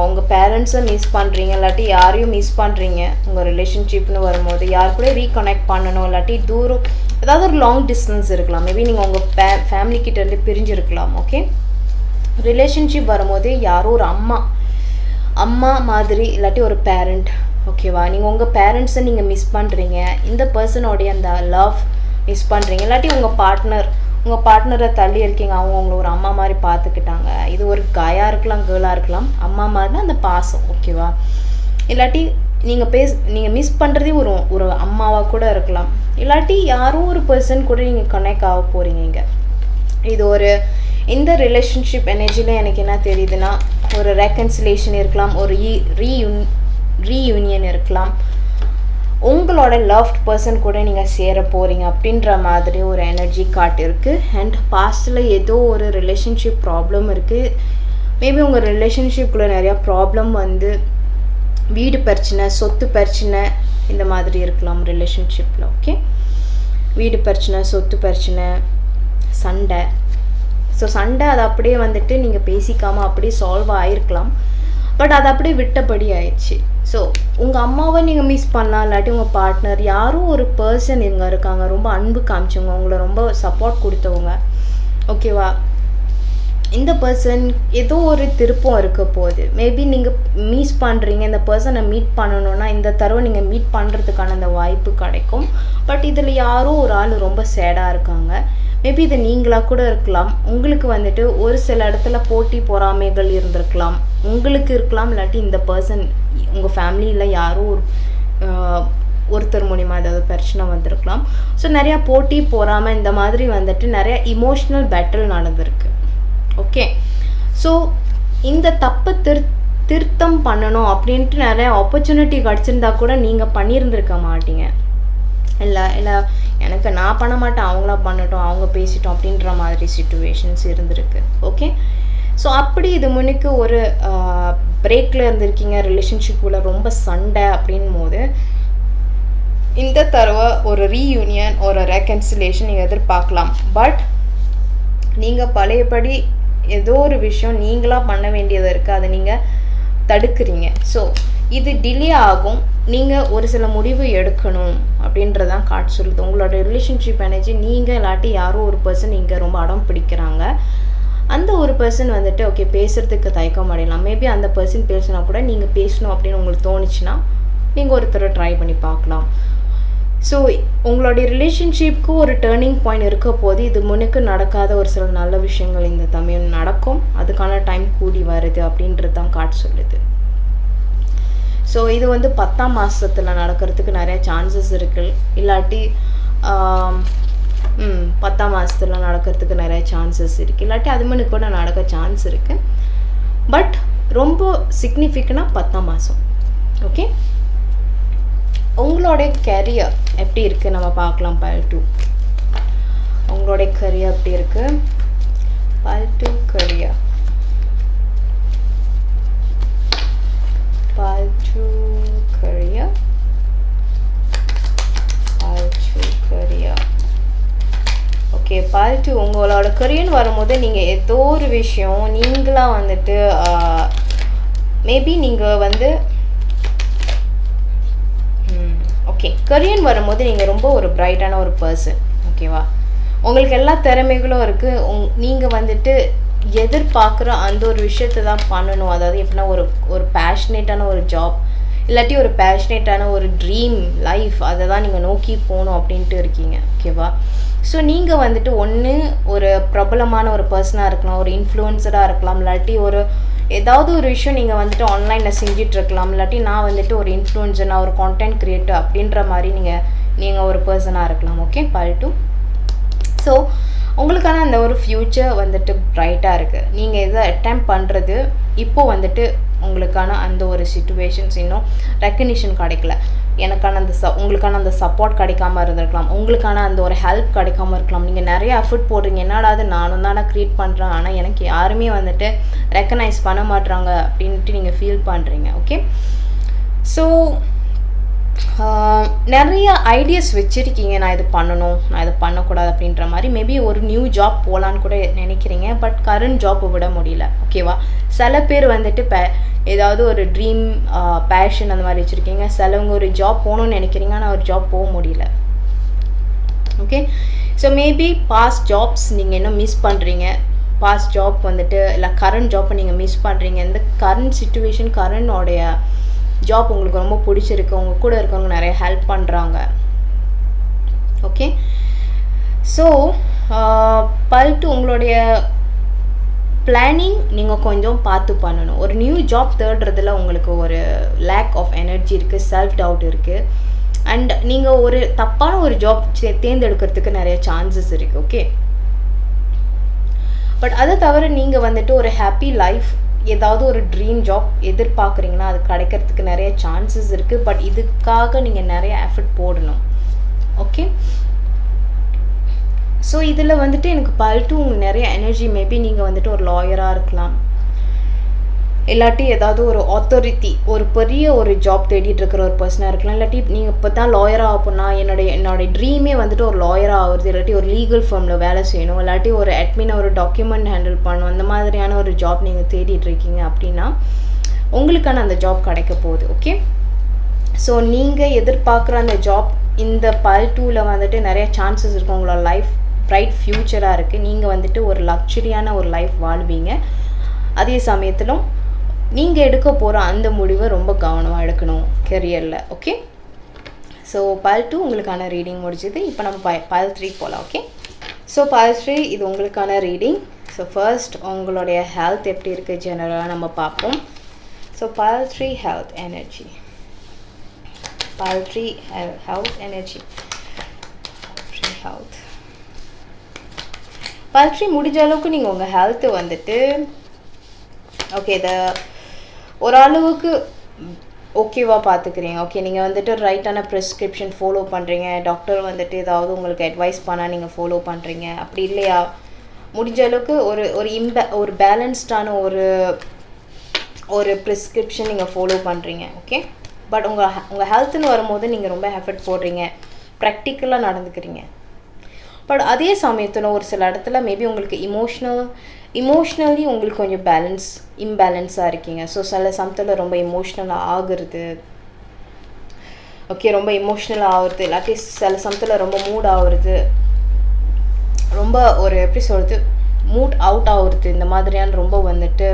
உங்கள் பேரண்ட்ஸை மிஸ் பண்ணுறீங்க, இல்லாட்டி யாரையும் மிஸ் பண்ணுறீங்க. உங்கள் ரிலேஷன்ஷிப்னு வரும்போது யார் கூட ரீகனெக்ட் பண்ணணும், இல்லாட்டி தூரம் ஏதாவது ஒரு லாங் டிஸ்டன்ஸ் இருக்கலாம். மேபி நீங்கள் உங்கள் ஃபேமிலிக்கிட்டேருந்து பிரிஞ்சிருக்கலாம். ஓகே, ரிலேஷன்ஷிப் வரும்போது யாரோ ஒரு அம்மா மாதிரி, இல்லாட்டி ஒரு பேரண்ட். ஓகேவா, நீங்கள் உங்கள் பேரண்ட்ஸை நீங்கள் மிஸ் பண்ணுறீங்க, இந்த பர்சனோடைய அந்த லவ் மிஸ் பண்ணுறீங்க, இல்லாட்டி உங்கள் பார்ட்னரை தள்ளி இருக்கீங்க, அவங்க உங்களை ஒரு அம்மா மாதிரி பார்த்துக்கிட்டாங்க. இது ஒரு காயாக இருக்கலாம், கேர்ளாக இருக்கலாம். அம்மா மாதிரினா அந்த பாசம். ஓகேவா, இல்லாட்டி நீங்கள் மிஸ் பண்ணுறதே ஒரு அம்மாவாக கூட இருக்கலாம். இல்லாட்டி யாரோ ஒரு பர்சன் கூட நீங்கள் கனெக்ட் ஆக போகிறீங்க. இது இந்த ரிலேஷன்ஷிப் எனர்ஜியில் எனக்கு என்ன தெரியுதுன்னா, ஒரு ரெக்கன்சிலேஷன் இருக்கலாம், ஒரு ரீயூனியன் இருக்கலாம். உங்களோட லவ்ட் பர்சன் கூட நீங்கள் சேர போகிறீங்க அப்படின்ற மாதிரி ஒரு எனர்ஜி கார்ட் இருக்குது. அண்ட் பாஸ்டில் ஏதோ ஒரு ரிலேஷன்ஷிப் ப்ராப்ளம் இருக்குது. மேபி உங்கள் ரிலேஷன்ஷிப்பில் நிறையா ப்ராப்ளம் வீடு பிரச்சனை, சொத்து பிரச்சனை, இந்த மாதிரி இருக்கலாம் ரிலேஷன்ஷிப்பில். ஓகே, வீடு பிரச்சனை, சொத்து பிரச்சனை, சண்டை. ஸோ சண்டை அது அப்படியே நீங்கள் பேசிக்காமல் அப்படியே சால்வ் ஆகிருக்கலாம். பட் அது அப்படியே விட்டபடி ஆயிடுச்சு. ஸோ உங்கள் அம்மாவை நீங்கள் மிஸ் பண்ணலாம், இல்லாட்டி உங்கள் பார்ட்னர், யாரும் ஒரு பர்சன் இங்கே இருக்காங்க, ரொம்ப அன்பு காமிச்சவங்க, உங்களை ரொம்ப சப்போர்ட் கொடுத்தவங்க. ஓகேவா, இந்த பர்சன் ஏதோ ஒரு திருப்பம் இருக்க போகுது. மேபி நீங்கள் மீட் பண்ணுறீங்க, இந்த பர்சனை மீட் பண்ணணுன்னா இந்த தடவை நீங்கள் மீட் பண்ணுறதுக்கான அந்த வாய்ப்பு கிடைக்கும். பட் இதில் யாரோ ஒரு ஆள் ரொம்ப சேடாக இருக்காங்க. மேபி இது நீங்களாக கூட இருக்கலாம். உங்களுக்கு ஒரு சில இடத்துல போட்டி பொறாமைகள் இருந்திருக்கலாம், உங்களுக்கு இருக்கலாம். இல்லாட்டி இந்த பர்சன் உங்கள் ஃபேமிலியில் யாரோ ஒருத்தர் மூலிமா ஏதாவது பிரச்சனை வந்திருக்கலாம். ஸோ நிறையா போட்டி பொறாமை இந்த மாதிரி நிறைய இமோஷ்னல் பேட்டில் நடந்திருக்கு. ஓகே, ஸோ இந்த தப்பை திருத்தம் பண்ணணும் அப்படின்ட்டு நிறைய ஆப்பர்ச்சுனிட்டி கிடச்சிருந்தா கூட நீங்கள் பண்ணியிருந்திருக்க மாட்டீங்க. இல்லை எனக்கு நான் பண்ண மாட்டேன், அவங்களா பண்ணட்டும், அவங்க பேசிட்டோம் அப்படின்ற மாதிரி சிச்சுவேஷன்ஸ் இருந்திருக்கு. ஓகே, ஸோ அப்படி இது முன்னுக்கு ஒரு பிரேக்கில் இருந்திருக்கீங்க, ரிலேஷன்ஷிப்பில் ரொம்ப சண்டை அப்படின் போது இந்த தடவை ஒரு ரீயூனியன், ஒரு ரெக்கன்சிலேஷன் நீங்கள் எதிர்பார்க்கலாம். பட் நீங்கள் பழையபடி ஏதோ ஒரு விஷயம் நீங்களாக பண்ண வேண்டியது இருக்குது, அதை நீங்கள் தடுக்கிறீங்க. ஸோ இது டிலே ஆகும், நீங்கள் ஒரு சில முடிவு எடுக்கணும் அப்படின்றதான் கார்டு சொல்லுது. உங்களோட ரிலேஷன்ஷிப் எனர்ஜி நீங்கள் இல்லாட்டி யாரோ ஒரு பர்சன் இங்கே ரொம்ப அடம் பிடிக்கிறாங்க. அந்த ஒரு பர்சன் வந்துட்டு ஓகே பேசுகிறதுக்கு தயக்கம் அடையலாம். மேபி அந்த பர்சன் பேசினா கூட நீங்கள் பேசணும் அப்படின்னு உங்களுக்கு தோணுச்சுன்னா நீங்கள் ஒருத்தரை ட்ரை பண்ணி பார்க்கலாம். ஸோ உங்களுடைய ரிலேஷன்ஷிப்க்கு ஒரு டேர்னிங் பாயிண்ட் இருக்க போது இது முன்னுக்கு நடக்காத ஒரு சில நல்ல விஷயங்கள் இந்த சமயம் நடக்கும், அதுக்கான டைம் கூடி வருது அப்படின்றது தான் கார்டு சொல்லுது. ஸோ இது வந்து 10ஆம் மாதத்தில் நடக்கிறதுக்கு நிறைய சான்சஸ் இருக்குது, இல்லாட்டி 10ஆம் மாதத்தில் நடக்கிறதுக்கு நிறைய சான்சஸ் இருக்குது, இல்லாட்டி அது மாதிரி கூட நடக்க சான்ஸ் இருக்குது. பட் ரொம்ப சிக்னிஃபிகண்டாக 10ஆம் மாதம். ஓகே, உங்களுடைய கரியர் எப்படி இருக்குது நம்ம பார்க்கலாம். பைல் 2 உங்களுடைய கரியர் எப்படி இருக்குது. File 2 career. Pile 2 career. Pile 2 career. Okay, Pile 2 உங்களோட கரியர்னு வரும்போது நீங்கள் ஏதோ ஒரு விஷயம் நீங்களாக வந்துட்டு மேபி நீங்கள் வந்து ஓகே கரியர்னு வரும்போது நீங்கள் ரொம்ப ஒரு பிரைட்டான ஒரு பர்சன். ஓகேவா, உங்களுக்கு எல்லா திறமைகளும் இருக்குது. நீங்கள் வந்துட்டு எதிர்பார்க்குற அந்த ஒரு விஷயத்தை தான் பண்ணணும். அதாவது எப்படின்னா ஒரு பேஷனேட்டான ஒரு ஜாப், இல்லாட்டி ஒரு பேஷனேட்டான ஒரு ட்ரீம் லைஃப், அதை தான் நீங்கள் நோக்கி போகணும் அப்படின்ட்டு இருக்கீங்க. ஓகேவா, ஸோ நீங்கள் வந்துட்டு ஒன்று ஒரு பிரபலமான ஒரு பர்சனாக இருக்கலாம், ஒரு இன்ஃப்ளூயன்சராக இருக்கலாம், இல்லாட்டி ஏதாவது ஒரு விஷயம் நீங்கள் வந்துட்டு ஆன்லைனில் செஞ்சிட்ருக்கலாம், இல்லாட்டி நான் வந்துட்டு ஒரு இன்ஃப்ளூயன்சர், நான் ஒரு கான்டென்ட் க்ரியேட்டர் அப்படின்ற மாதிரி நீங்கள் ஒரு பர்சனாக இருக்கலாம். Okay, Pile 2. ஸோ உங்களுக்கான அந்த ஒரு ஃப்யூச்சர் வந்துட்டு ப்ரைட்டாக இருக்குது. நீங்கள் எதை அட்டெம்ப்ட் பண்ணுறது இப்போது வந்துட்டு உங்களுக்கான அந்த ஒரு சிச்சுவேஷன்ஸ் இன்னும் ரெக்கக்னிஷன் கிடைக்கல. எனக்கான அந்த உங்களுக்கான அந்த சப்போர்ட் கிடைக்காம இருந்திருக்கலாம், உங்களுக்கான அந்த ஒரு ஹெல்ப் கிடைக்காம இருக்கலாம். நீங்கள் நிறைய எஃபர்ட் போடுறீங்க, என்னடா அது நானும் தானே க்ரியேட் பண்ணுறேன், ஆனால் எனக்கு யாருமே வந்துட்டு ரெக்கக்னைஸ் பண்ண மாட்டுறாங்க அப்படின்ட்டு நீங்கள் ஃபீல் பண்ணுறீங்க. ஓகே, ஸோ நிறைய ஐடியாஸ் வச்சுருக்கீங்க, நான் இது பண்ணணும், நான் இது பண்ணக்கூடாது அப்படின்ற மாதிரி. மேபி ஒரு நியூ ஜாப் போகலான்னு கூட நினைக்கிறீங்க, பட் கரண்ட் ஜாப்பை விட முடியல. ஓகேவா, சில பேர் வந்துட்டு ஏதாவது ஒரு ட்ரீம் பேஷன் அந்த மாதிரி வச்சுருக்கீங்க, சிலவங்க ஒரு ஜாப் போகணுன்னு நினைக்கிறீங்க, ஆனால் ஒரு ஜாப் போக முடியல. Okay, so maybe past jobs நீங்கள் இன்னும் மிஸ் பண்ணுறீங்க, பாஸ்ட் ஜாப் வந்துட்டு இல்லை கரண்ட் ஜாப்பை நீங்கள் மிஸ் பண்ணுறீங்க. இந்த கரண்ட் சிச்சுவேஷன் கரண்டோடைய ஜாப் உங்களுக்கு ரொம்ப பிடிச்சிருக்கு, உங்கள் கூட இருக்கவங்க நிறைய ஹெல்ப் பண்ணுறாங்க. ஓகே, ஸோ Pile 2 உங்களுடைய பிளானிங் நீங்கள் கொஞ்சம் பார்த்து பண்ணணும். ஒரு நியூ ஜாப் தேடுறதுல உங்களுக்கு ஒரு லேக் ஆஃப் எனர்ஜி இருக்குது, செல்ஃப் டவுட் இருக்குது, அண்ட் நீங்கள் ஒரு தப்பான ஒரு ஜாப் தேர்ந்தெடுக்கிறதுக்கு நிறைய சான்சஸ் இருக்குது. ஓகே, பட் அதை தவிர நீங்கள் வந்துட்டு ஒரு ஹாப்பி லைஃப், ஏதாவது ஒரு ட்ரீம் ஜாப் எதிர்பார்க்குறீங்கன்னா அது கிடைக்கிறதுக்கு நிறைய சான்சஸ் இருக்குது. பட் இதுக்காக நீங்கள் நிறைய எஃபர்ட் போடணும். ஓகே, ஸோ இதில் வந்துட்டு எனக்கு Pile 2 உங்களுக்கு நிறைய எனர்ஜி. மேபி நீங்கள் வந்துட்டு ஒரு லாயராக இருக்கலாம், இல்லாட்டி ஏதாவது ஒரு ஆத்தாரிட்டி, ஒரு பெரிய ஒரு ஜாப் தேடிட்டு இருக்கிற ஒரு பர்சனாக இருக்கலாம், இல்லாட்டி நீங்கள் இப்போ தான் லாயராக ஆகணும்னா என்னோட ட்ரீமே வந்துட்டு ஒரு லாயராக ஆகுறது, இல்லாட்டி ஒரு லீகல் ஃபார்மில் வேலை செய்யணும், இல்லாட்டி ஒரு அட்மின் ஒரு டாக்குமெண்ட் ஹேண்டில் பண்ணணும், அந்த மாதிரியான ஒரு ஜாப் நீங்கள் தேடிட்டு இருக்கீங்க அப்படின்னா உங்களுக்கான அந்த ஜாப் கிடைக்க போகுது. ஓகே, ஸோ நீங்கள் எதிர்பார்க்குற அந்த ஜாப் இந்த Pile 2ல் வந்துட்டு நிறைய சான்சஸ் இருக்குது. உங்களோட லைஃப் ப்ரைட் ஃப்யூச்சராக இருக்குது, நீங்கள் வந்துட்டு ஒரு லக்ஸரியான ஒரு லைஃப் வாழ்வீங்க. அதே சமயத்திலும் நீங்கள் எடுக்க போகிற அந்த முடிவை ரொம்ப கவனமாக எடுக்கணும் கெரியரில். ஓகே, ஸோ Pile 2 உங்களுக்கான ரீடிங் முடிஞ்சது. இப்போ நம்ம Pile 3 போகலாம். ஓகே, ஸோ Pile 3 இது உங்களுக்கான ரீடிங். ஸோ ஃபர்ஸ்ட் உங்களுடைய ஹெல்த் எப்படி இருக்குது ஜெனரலாக நம்ம பார்ப்போம். So Pile 3 health energy. Pile 3 health energy. Health. Pile 3 முடிஞ்ச அளவுக்கு நீங்கள் உங்கள் ஹெல்த்து வந்துட்டு ஓகே ஓரளவுக்கு ஓகேவாக பார்த்துக்கிறீங்க. ஓகே, நீங்கள் வந்துட்டு ரைட்டான ப்ரிஸ்கிரிப்ஷன் ஃபாலோ பண்ணுறீங்க, டாக்டர் வந்துட்டு ஏதாவது உங்களுக்கு அட்வைஸ் பண்ணால் நீங்கள் ஃபாலோ பண்ணுறீங்க. அப்படி இல்லையா முடிஞ்ச அளவுக்கு ஒரு பேலன்ஸ்டான ஒரு ப்ரிஸ்கிரிப்ஷன் நீங்கள் ஃபாலோ பண்ணுறீங்க. ஓகே, பட் உங்கள் ஹெல்த்துன்னு வரும்போது நீங்கள் ரொம்ப எஃபர்ட் போடுறீங்க, ப்ராக்டிக்கலாக நடந்துக்கிறீங்க. பட் அதே சமயத்தில் ஒரு சில இடத்துல மேபி உங்களுக்கு இமோஷ்னல் இமோஷ்னலி உங்களுக்கு கொஞ்சம் இம்பேலன்ஸாக இருக்கீங்க. ஸோ சில சமயத்தில் ரொம்ப இமோஷ்னலாக ஆகுறது, ஓகே, ரொம்ப இமோஷ்னலாக ஆகுறது, இல்லாட்டி சில சமயத்தில் ரொம்ப மூட் ஆகுறது, ரொம்ப ஒரு எப்படி சொல்கிறது, மூட் அவுட் ஆகுறது, இந்த மாதிரியான ரொம்ப வந்துட்டு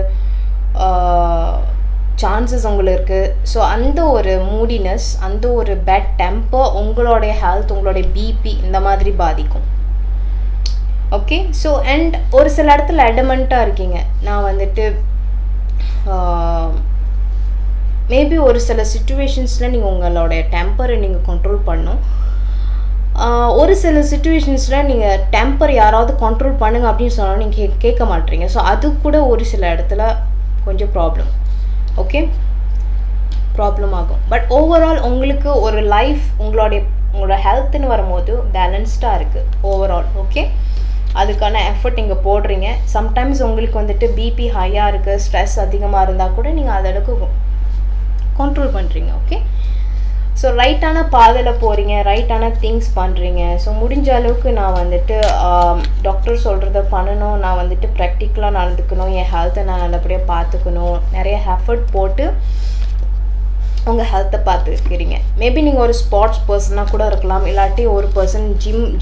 சான்சஸ் உங்களுக்கு இருக்குது. ஸோ அந்த ஒரு மூடினஸ், அந்த ஒரு பேட் டெம்பர் உங்களுடைய ஹெல்த், உங்களுடைய பிபி இந்த மாதிரி பாதிக்கும். ஓகே, ஸோ அண்ட் ஒரு சில இடத்துல அடமெண்ட்டாக இருக்கீங்க, நான் வந்துட்டு மேபி ஒரு சில சுச்சுவேஷன்ஸில் நீங்கள் உங்களுடைய டெம்பரை நீங்கள் கண்ட்ரோல் பண்ணணும். ஒரு சில சுச்சுவேஷன்ஸில் நீங்கள் டெம்பர் யாராவது கண்ட்ரோல் பண்ணுங்க அப்படின்னு சொன்னாலும் நீங்கள் கேட்க மாட்டீங்க. ஸோ அது கூட ஒரு சில இடத்துல கொஞ்சம் ப்ராப்ளம், ஓகே, ப்ராப்ளம் ஆகும். பட் ஓவரால் உங்களுக்கு ஒரு லைஃப், உங்களோட ஹெல்த்துன்னு வரும்போது பேலன்ஸ்டாக இருக்குது ஓவரால். ஓகே, அதுக்கான எஃபர்ட் நீங்கள் போடுறீங்க. சம்டைம்ஸ் உங்களுக்கு வந்துட்டு பிபி ஹையாக இருக்குது, ஸ்ட்ரெஸ் அதிகமாக இருந்தால் கூட நீங்கள் அதளவுக்கு கண்ட்ரோல் பண்ணுறீங்க. ஓகே, ஸோ ரைட்டான பாதையில் போகிறீங்க, ரைட்டான திங்ஸ் பண்ணுறீங்க. ஸோ முடிஞ்ச அளவுக்கு நான் வந்துட்டு டாக்டர் சொல்கிறத பண்ணணும், நான் வந்துட்டு ப்ராக்டிக்கலாக நடந்துக்கணும், என் ஹெல்த்தை நான் நல்லபடியாக பார்த்துக்கணும், நிறைய எஃபர்ட் போட்டு உங்கள் ஹெல்த்தை பார்த்துக்கிறீங்க. மேபி நீங்கள் ஒரு ஸ்போர்ட்ஸ் பர்சனாக கூட இருக்கலாம், இல்லாட்டி ஒரு பர்சன்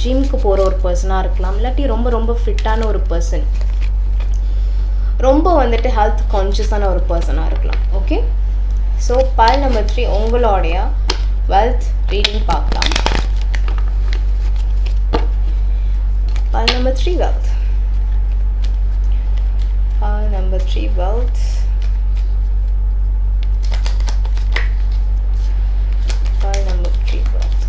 ஜிம்க்கு போகிற ஒரு பர்சனாக இருக்கலாம், இல்லாட்டி ரொம்ப ரொம்ப ஃபிட்டான ஒரு பர்சன், ரொம்ப வந்துட்டு ஹெல்த் கான்ஷியஸான ஒரு பர்சனாக இருக்கலாம். ஓகே, ஸோ பால் நம்பர் 3 உங்களுடைய வெல்த் ரீடிங் பார்க்கலாம். பால் நம்பர் 3 வெல்த். பால் நம்பர் 3 வெல்த். பால் நம்பர் 3 வெல்த்.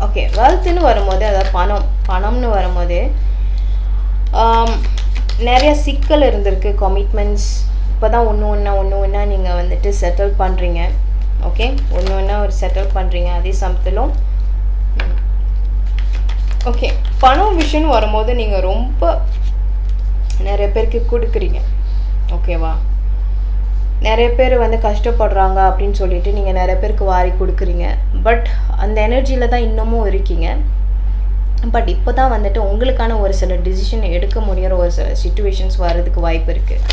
ஓகே, வெல்த்னு வரும்போது, அதாவது பணம்னு வரும்போது நிறைய சிக்கல் இருந்திருக்கு, கமிட்மெண்ட்ஸ். இப்போ தான் ஒன்று ஒன்றா நீங்கள் வந்துட்டு செட்டில் பண்ணுறீங்க. ஓகே, ஒன்று ஒன்றா ஒரு செட்டில் பண்ணுறீங்க. அதே சமயத்திலும் ஓகே, பணம் விஷயம்னு வரும்போது நீங்கள் ரொம்ப நிறைய பேருக்கு கொடுக்குறீங்க. ஓகேவா, நிறைய பேர் வந்து கஷ்டப்படுறாங்க அப்படின்னு சொல்லிட்டு நீங்கள் நிறைய பேருக்கு வாரி கொடுக்குறீங்க. பட் அந்த எனர்ஜியில் தான் இன்னமும் இருக்கீங்க. பட் இப்போ தான் வந்துட்டு உங்களுக்கான ஒரு சில டிசிஷன் எடுக்க முடிகிற ஒரு சில சிச்சுவேஷன்ஸ் வர்றதுக்கு வாய்ப்பு இருக்குது.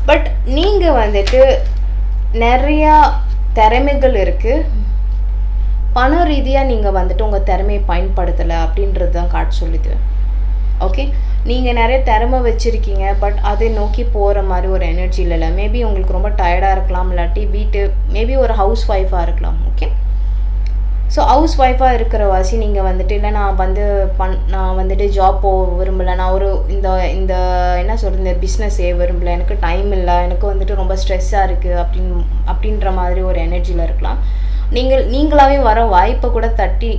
பட் நீங்கள் வந்துட்டு நிறையா திறமைகள் இருக்குது, பண ரீதியாக நீங்கள் வந்துட்டு உங்கள் திறமையை பயன்படுத்தலை அப்படின்றது தான் காட்ட சொல்லுது. ஓகே, நீங்கள் நிறைய திறமை வச்சுருக்கீங்க, பட் அதை நோக்கி போகிற மாதிரி ஒரு எனர்ஜி இல்லைல்ல. மேபி உங்களுக்கு ரொம்ப டயர்டாக இருக்கலாம், இல்லாட்டி மேபி ஒரு ஹவுஸ் ஒய்ஃபாக இருக்கலாம். ஓகே, ஸோ ஹவுஸ் ஒய்ஃபாக இருக்கிற வாசி நீங்கள் வந்துட்டு இல்லை நான் வந்துட்டு ஜாப் போக விரும்பலை, நான் ஒரு இந்த என்ன சொல்கிறது பிஸ்னஸ் செய்ய விரும்பலை, எனக்கு டைம் இல்லை, எனக்கு வந்துட்டு ரொம்ப ஸ்ட்ரெஸ்ஸாக இருக்குது அப்படின்ற மாதிரி ஒரு எனர்ஜியில் இருக்கலாம். நீங்களாகவே வர வாய்ப்பை கூட தட்டி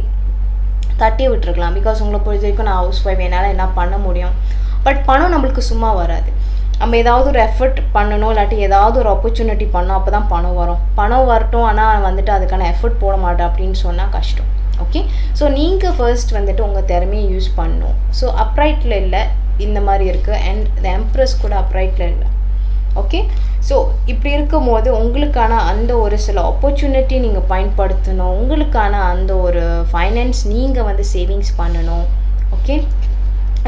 விட்டுருக்கலாம். பிகாஸ் உங்களை பொறுத்த வரைக்கும் நான் ஹவுஸ் ஒய்ஃப், என்னால் என்ன பண்ண முடியும். பட் பணம் நம்மளுக்கு சும்மா வராது. நம்ம ஏதாவது ஒரு எஃபர்ட் பண்ணணும், இல்லாட்டி ஏதாவது ஒரு ஆப்பர்ச்சுனிட்டி பண்ணோம், அப்போ தான் பணம் வரும். பணம் வரட்டும், ஆனால் வந்துட்டு அதுக்கான எஃபர்ட் போட மாட்டேன் அப்படின்னு சொன்னால் கஷ்டம். ஓகே, ஸோ நீங்கள் ஃபர்ஸ்ட் வந்துட்டு உங்கள் திறமையை யூஸ் பண்ணணும். ஸோ அப்ரைட்டில் இல்லை, இந்த மாதிரி இருக்குது. அண்ட் த எம்ப்ரஸ் கூட அப்ரைட்டில் இல்லை. ஓகே, ஸோ இப்படி இருக்கும் போது உங்களுக்கான அந்த ஒரு சில ஆப்பர்ச்சுனிட்டி நீங்கள் பயன்படுத்தணும், உங்களுக்கான அந்த ஒரு ஃபைனான்ஸ் நீங்கள் வந்து சேவிங்ஸ் பண்ணணும். ஓகே,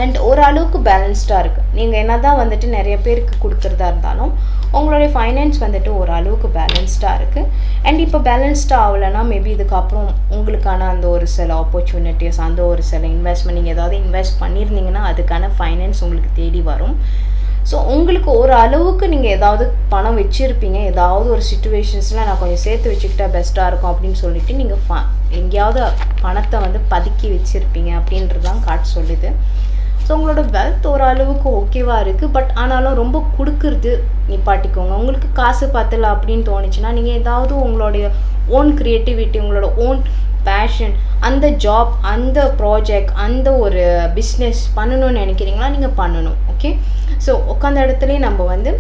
அண்ட் ஓரளவுக்கு பேலன்ஸ்டாக இருக்குது. நீங்கள் என்ன தான் வந்துட்டு நிறைய பேருக்கு கொடுக்குறதா இருந்தாலும் உங்களுடைய ஃபைனான்ஸ் வந்துட்டு ஓரளவுக்கு பேலன்ஸ்டாக இருக்குது. அண்ட் இப்போ பேலன்ஸ்டாக ஆகலைன்னா மேபி இதுக்கப்புறம் உங்களுக்கான அந்த ஒரு சில ஆப்பர்ச்சுனிட்டிஸ், அந்த ஒரு சில இன்வெஸ்ட்மெண்ட் நீங்கள் ஏதாவது இன்வெஸ்ட் பண்ணியிருந்தீங்கன்னா அதுக்கான ஃபைனான்ஸ் உங்களுக்கு தேடி வரும். ஸோ உங்களுக்கு ஒரு அளவுக்கு நீங்கள் ஏதாவது பணம் வச்சுருப்பீங்க, ஏதாவது ஒரு சுச்சுவேஷன்ஸில் நான் கொஞ்சம் சேர்த்து வச்சுக்கிட்டா பெஸ்ட்டாக இருக்கும் அப்படின்னு சொல்லிட்டு நீங்கள் எங்கேயாவது பணத்தை வந்து பதுக்கி வச்சுருப்பீங்க அப்படின்றது தான் காட்டு சொல்லுது. ஸோ உங்களோட வெல்த் ஓரளவுக்கு ஓகேவாக இருக்குது. பட் ஆனாலும் ரொம்ப கொடுக்குறது நிப்பாட்டிக்கோங்க. உங்களுக்கு காசு பத்தலை அப்படின்னு தோணுச்சுன்னா நீங்கள் ஏதாவது உங்களுடைய ஓன் க்ரியேட்டிவிட்டி, உங்களோட ஓன் பேஷன், அந்த ஜாப், அந்த ப்ராஜெக்ட், அந்த ஒரு பிஸ்னஸ் பண்ணணும்னு நினைக்கிறீங்களா, நீங்கள் பண்ணணும். ஓகே, ஸோ உட்காந்த இடத்துலையே நம்ம வந்து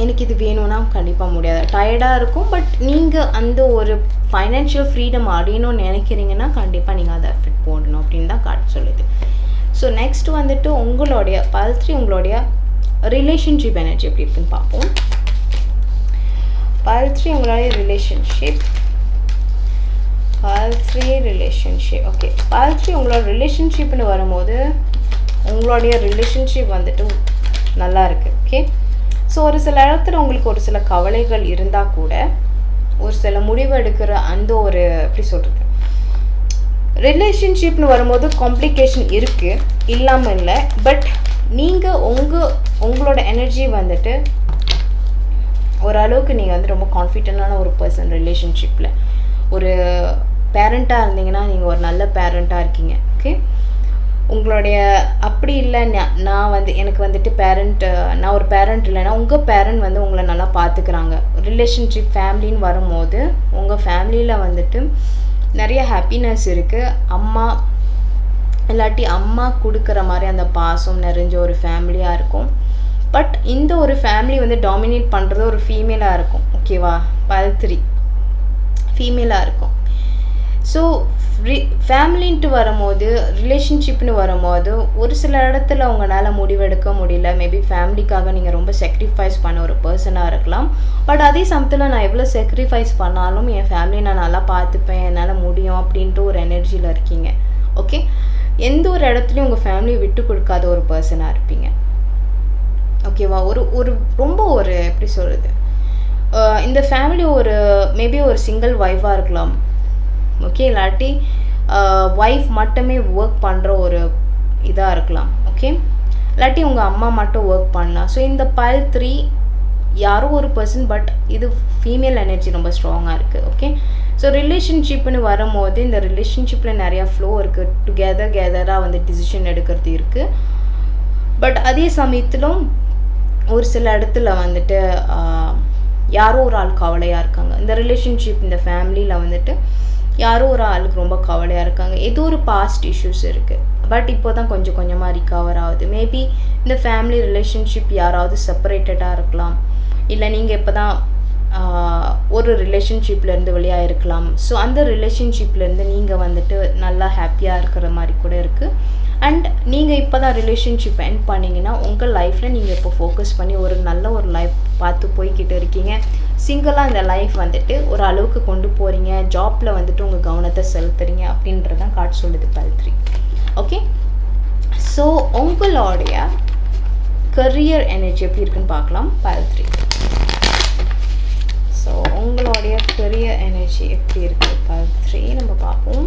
எனக்கு இது வேணும்னா கண்டிப்பாக முடியாது, டயர்டாக இருக்கும். பட் நீங்கள் அந்த ஒரு ஃபைனான்ஷியல் ஃப்ரீடம் அடையணும்னு நினைக்கிறீங்கன்னா கண்டிப்பாக நீங்கள் அதை எஃபர்ட் போடணும் அப்படின்னு தான் காட்டு சொல்லுது. ஸோ நெக்ஸ்ட் வந்துட்டு உங்களுடைய பல்த்ரி, உங்களுடைய ரிலேஷன்ஷிப் எனர்ஜி எப்படி இருக்குன்னு பார்ப்போம். பல்த்ரி உங்களுடைய ரிலேஷன்ஷிப், பல்த்ரி ரிலேஷன்ஷிப். ஓகே, பல்த்ரி உங்களோட ரிலேஷன்ஷிப்னு வரும்போது உங்களுடைய ரிலேஷன்ஷிப் வந்துட்டு நல்லா இருக்குது. ஓகே, ஸோ ஒரு சில இடத்துல உங்களுக்கு ஒரு சில கவலைகள் இருந்தால் கூட ஒரு சில முடிவு எடுக்கிற அந்த ஒரு எப்படி சொல்கிறது, ரிலேஷன்ஷிப்னு வரும்போது காம்ப்ளிகேஷன் இருக்குது, இல்லாமல் இல்லை. பட் நீங்கள் உங்களோட எனர்ஜி வந்துட்டு ஓரளவுக்கு நீங்கள் வந்து ரொம்ப கான்ஃபிடென்ட்டான ஒரு பர்சன். ரிலேஷன்ஷிப்பில் ஒரு பேரண்ட்டாக இருந்தீங்கன்னா நீங்கள் ஒரு நல்ல பேரண்ட்டாக இருக்கீங்க. ஓகே, உங்களுடைய அப்படி இல்லை நான் வந்து எனக்கு வந்துட்டு நான் ஒரு பேரண்ட் இல்லைன்னா உங்கள் பேரண்ட் வந்து உங்களை நல்லா பார்த்துக்கிறாங்க. ரிலேஷன்ஷிப் ஃபேமிலின்னு வரும்போது உங்கள் ஃபேமிலியில் வந்துட்டு நிறைய ஹாப்பினஸ் இருக்குது. அம்மா இல்லாட்டி அம்மா கொடுக்குற மாதிரி அந்த பாசம் நிறைஞ்ச ஒரு ஃபேமிலியாக இருக்கும். பட் இந்த ஒரு ஃபேமிலி வந்து டாமினேட் பண்ணுறது ஒரு ஃபீமேலாக இருக்கும். ஓகேவா, பல்த்ரி ஃபீமேலாக இருக்கும். ஸோ ஃபேமிலின்ட்டு வரும்போது, ரிலேஷன்ஷிப்னு வரும்போது ஒரு சில இடத்துல உங்களால் முடிவெடுக்க முடியல. மேபி ஃபேமிலிக்காக நீங்கள் ரொம்ப சாக்ரிஃபைஸ் பண்ண ஒரு பர்சனாக இருக்கலாம். பட் அதே சமயத்தில் நான் எவ்வளோ சாக்ரிஃபைஸ் பண்ணாலும் என் ஃபேமிலியை நான் நல்லா பார்த்துப்பேன், என்னால் முடியும் அப்படின்ட்டு ஒரு எனர்ஜியில் இருக்கீங்க. ஓகே, எந்த ஒரு இடத்துலையும் உங்கள் ஃபேமிலியை விட்டு கொடுக்காத ஒரு பர்சனாக இருப்பீங்க. ஓகேவா, ஒரு ரொம்ப ஒரு எப்படி சொல்கிறது, இந்த ஃபேமிலி ஒரு மேபி ஒரு சிங்கிள் ஒய்ஃபாக இருக்கலாம். ஓகே, இல்லாட்டி ஒய்ஃப் மட்டுமே ஒர்க் பண்ணுற ஒரு இதாக இருக்கலாம். ஓகே, இல்லாட்டி உங்கள் அம்மா மட்டும் ஒர்க் பண்ணலாம். ஸோ இந்த பல் 3 யாரோ ஒரு பர்சன், பட் இது ஃபீமேல் எனர்ஜி ரொம்ப ஸ்ட்ராங்காக இருக்குது. ஓகே, ஸோ ரிலேஷன்ஷிப்னு வரும்போது இந்த ரிலேஷன்ஷிப்பில் நிறையா ஃப்ளோ இருக்குது. டுகெதராக வந்து டிசிஷன் எடுக்கிறது இருக்குது. பட் அதே சமயத்திலும் ஒரு சில இடத்துல வந்துட்டு யாரோ ஒரு ஆள் கவலையாக இருக்காங்க. இந்த ரிலேஷன்ஷிப் இந்த ஃபேமிலியில் வந்துட்டு யாரோ ஒரு ஆளுக்கு ரொம்ப கவலையாக இருக்காங்க. ஏதோ ஒரு பாஸ்ட் இஷ்யூஸ் இருக்குது. பட் இப்போ தான் கொஞ்சம் கொஞ்சமாக ரிகவர் ஆகுது. மேபி இந்த ஃபேமிலி ரிலேஷன்ஷிப் யாராவது செப்பரேட்டடாக இருக்கலாம், இல்லை நீங்கள் இப்போ தான் ஒரு ரிலேஷன்ஷிப்லேருந்து வெளியாக இருக்கலாம். ஸோ அந்த ரிலேஷன்ஷிப்லேருந்து நீங்கள் வந்துட்டு நல்லா ஹாப்பியாக இருக்கிற மாதிரி கூட இருக்குது. அண்ட் நீங்கள் இப்போ தான் ரிலேஷன்ஷிப் எண்ட் பண்ணிங்கன்னா உங்கள் லைஃப்பில் நீங்கள் இப்போ ஃபோக்கஸ் பண்ணி ஒரு நல்ல ஒரு லைஃப் பார்த்து போய்கிட்டு இருக்கீங்க. சிங்கிளாக இந்த லைஃப் வந்துட்டு ஒரு அளவுக்கு கொண்டு போகிறீங்க. ஜாப்பில் வந்துட்டு உங்கள் கவனத்தை செலுத்துறீங்க அப்படின்றதான் காட்டு சொல்லுது பல்த்ரி. ஓகே, ஸோ உங்களுடைய கரியர் எனர்ஜி எப்படி இருக்குன்னு பார்க்கலாம் பல்த்ரி. ஸோ உங்களுடைய கரியர் எனர்ஜி எப்படி இருக்குது பல்த்ரி நம்ம பார்ப்போம்.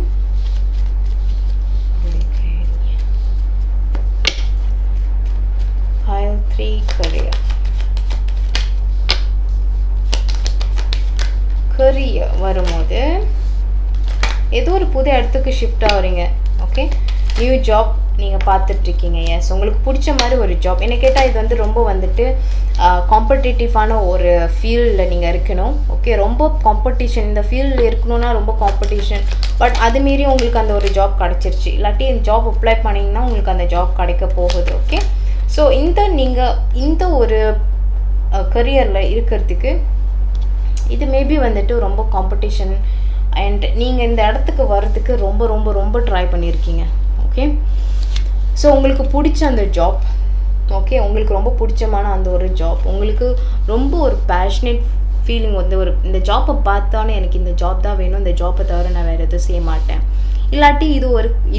Pile 3 career. கரியர் வரும்போது ஏதோ ஒரு புது இடத்துக்கு ஷிஃப்ட் ஆகுறீங்க. ஓகே, நியூ ஜாப் நீங்கள் பார்த்துட்ருக்கீங்க. எஸ், உங்களுக்கு பிடிச்ச மாதிரி ஒரு ஜாப். என்ன கேட்டால் இது வந்து ரொம்ப வந்துட்டு காம்படிட்டிவான ஒரு ஃபீல்டில் நீங்கள் இருக்கணும். ஓகே, ரொம்ப காம்படிஷன் இந்த ஃபீல்டில் இருக்கணும்னா ரொம்ப காம்படிஷன். பட் அதுமாரி உங்களுக்கு அந்த ஒரு ஜாப் கிடச்சிருச்சு, இல்லாட்டி இந்த ஜாப் அப்ளை பண்ணிங்கன்னா உங்களுக்கு அந்த ஜாப் கிடைக்க போகுது. ஓகே, ஸோ இந்த ஒரு கரியரில் இருக்கிறதுக்கு இது மேபி வந்துட்டு ரொம்ப காம்படிஷன். அண்ட் நீங்கள் இந்த இடத்துக்கு வர்றதுக்கு ரொம்ப ரொம்ப ரொம்ப ட்ரை பண்ணியிருக்கீங்க. ஓகே, ஸோ உங்களுக்கு பிடிச்ச அந்த ஜாப், ஓகே, உங்களுக்கு ரொம்ப பிடிச்சமான அந்த ஒரு ஜாப், உங்களுக்கு ரொம்ப ஒரு பேஷனேட் ஃபீலிங் வந்து இந்த ஜாப்பை பார்த்தானே எனக்கு இந்த ஜாப் தான் வேணும், இந்த ஜாப்பை தவிர நான் வேறு எதுவும் செய்ய மாட்டேன். இல்லாட்டி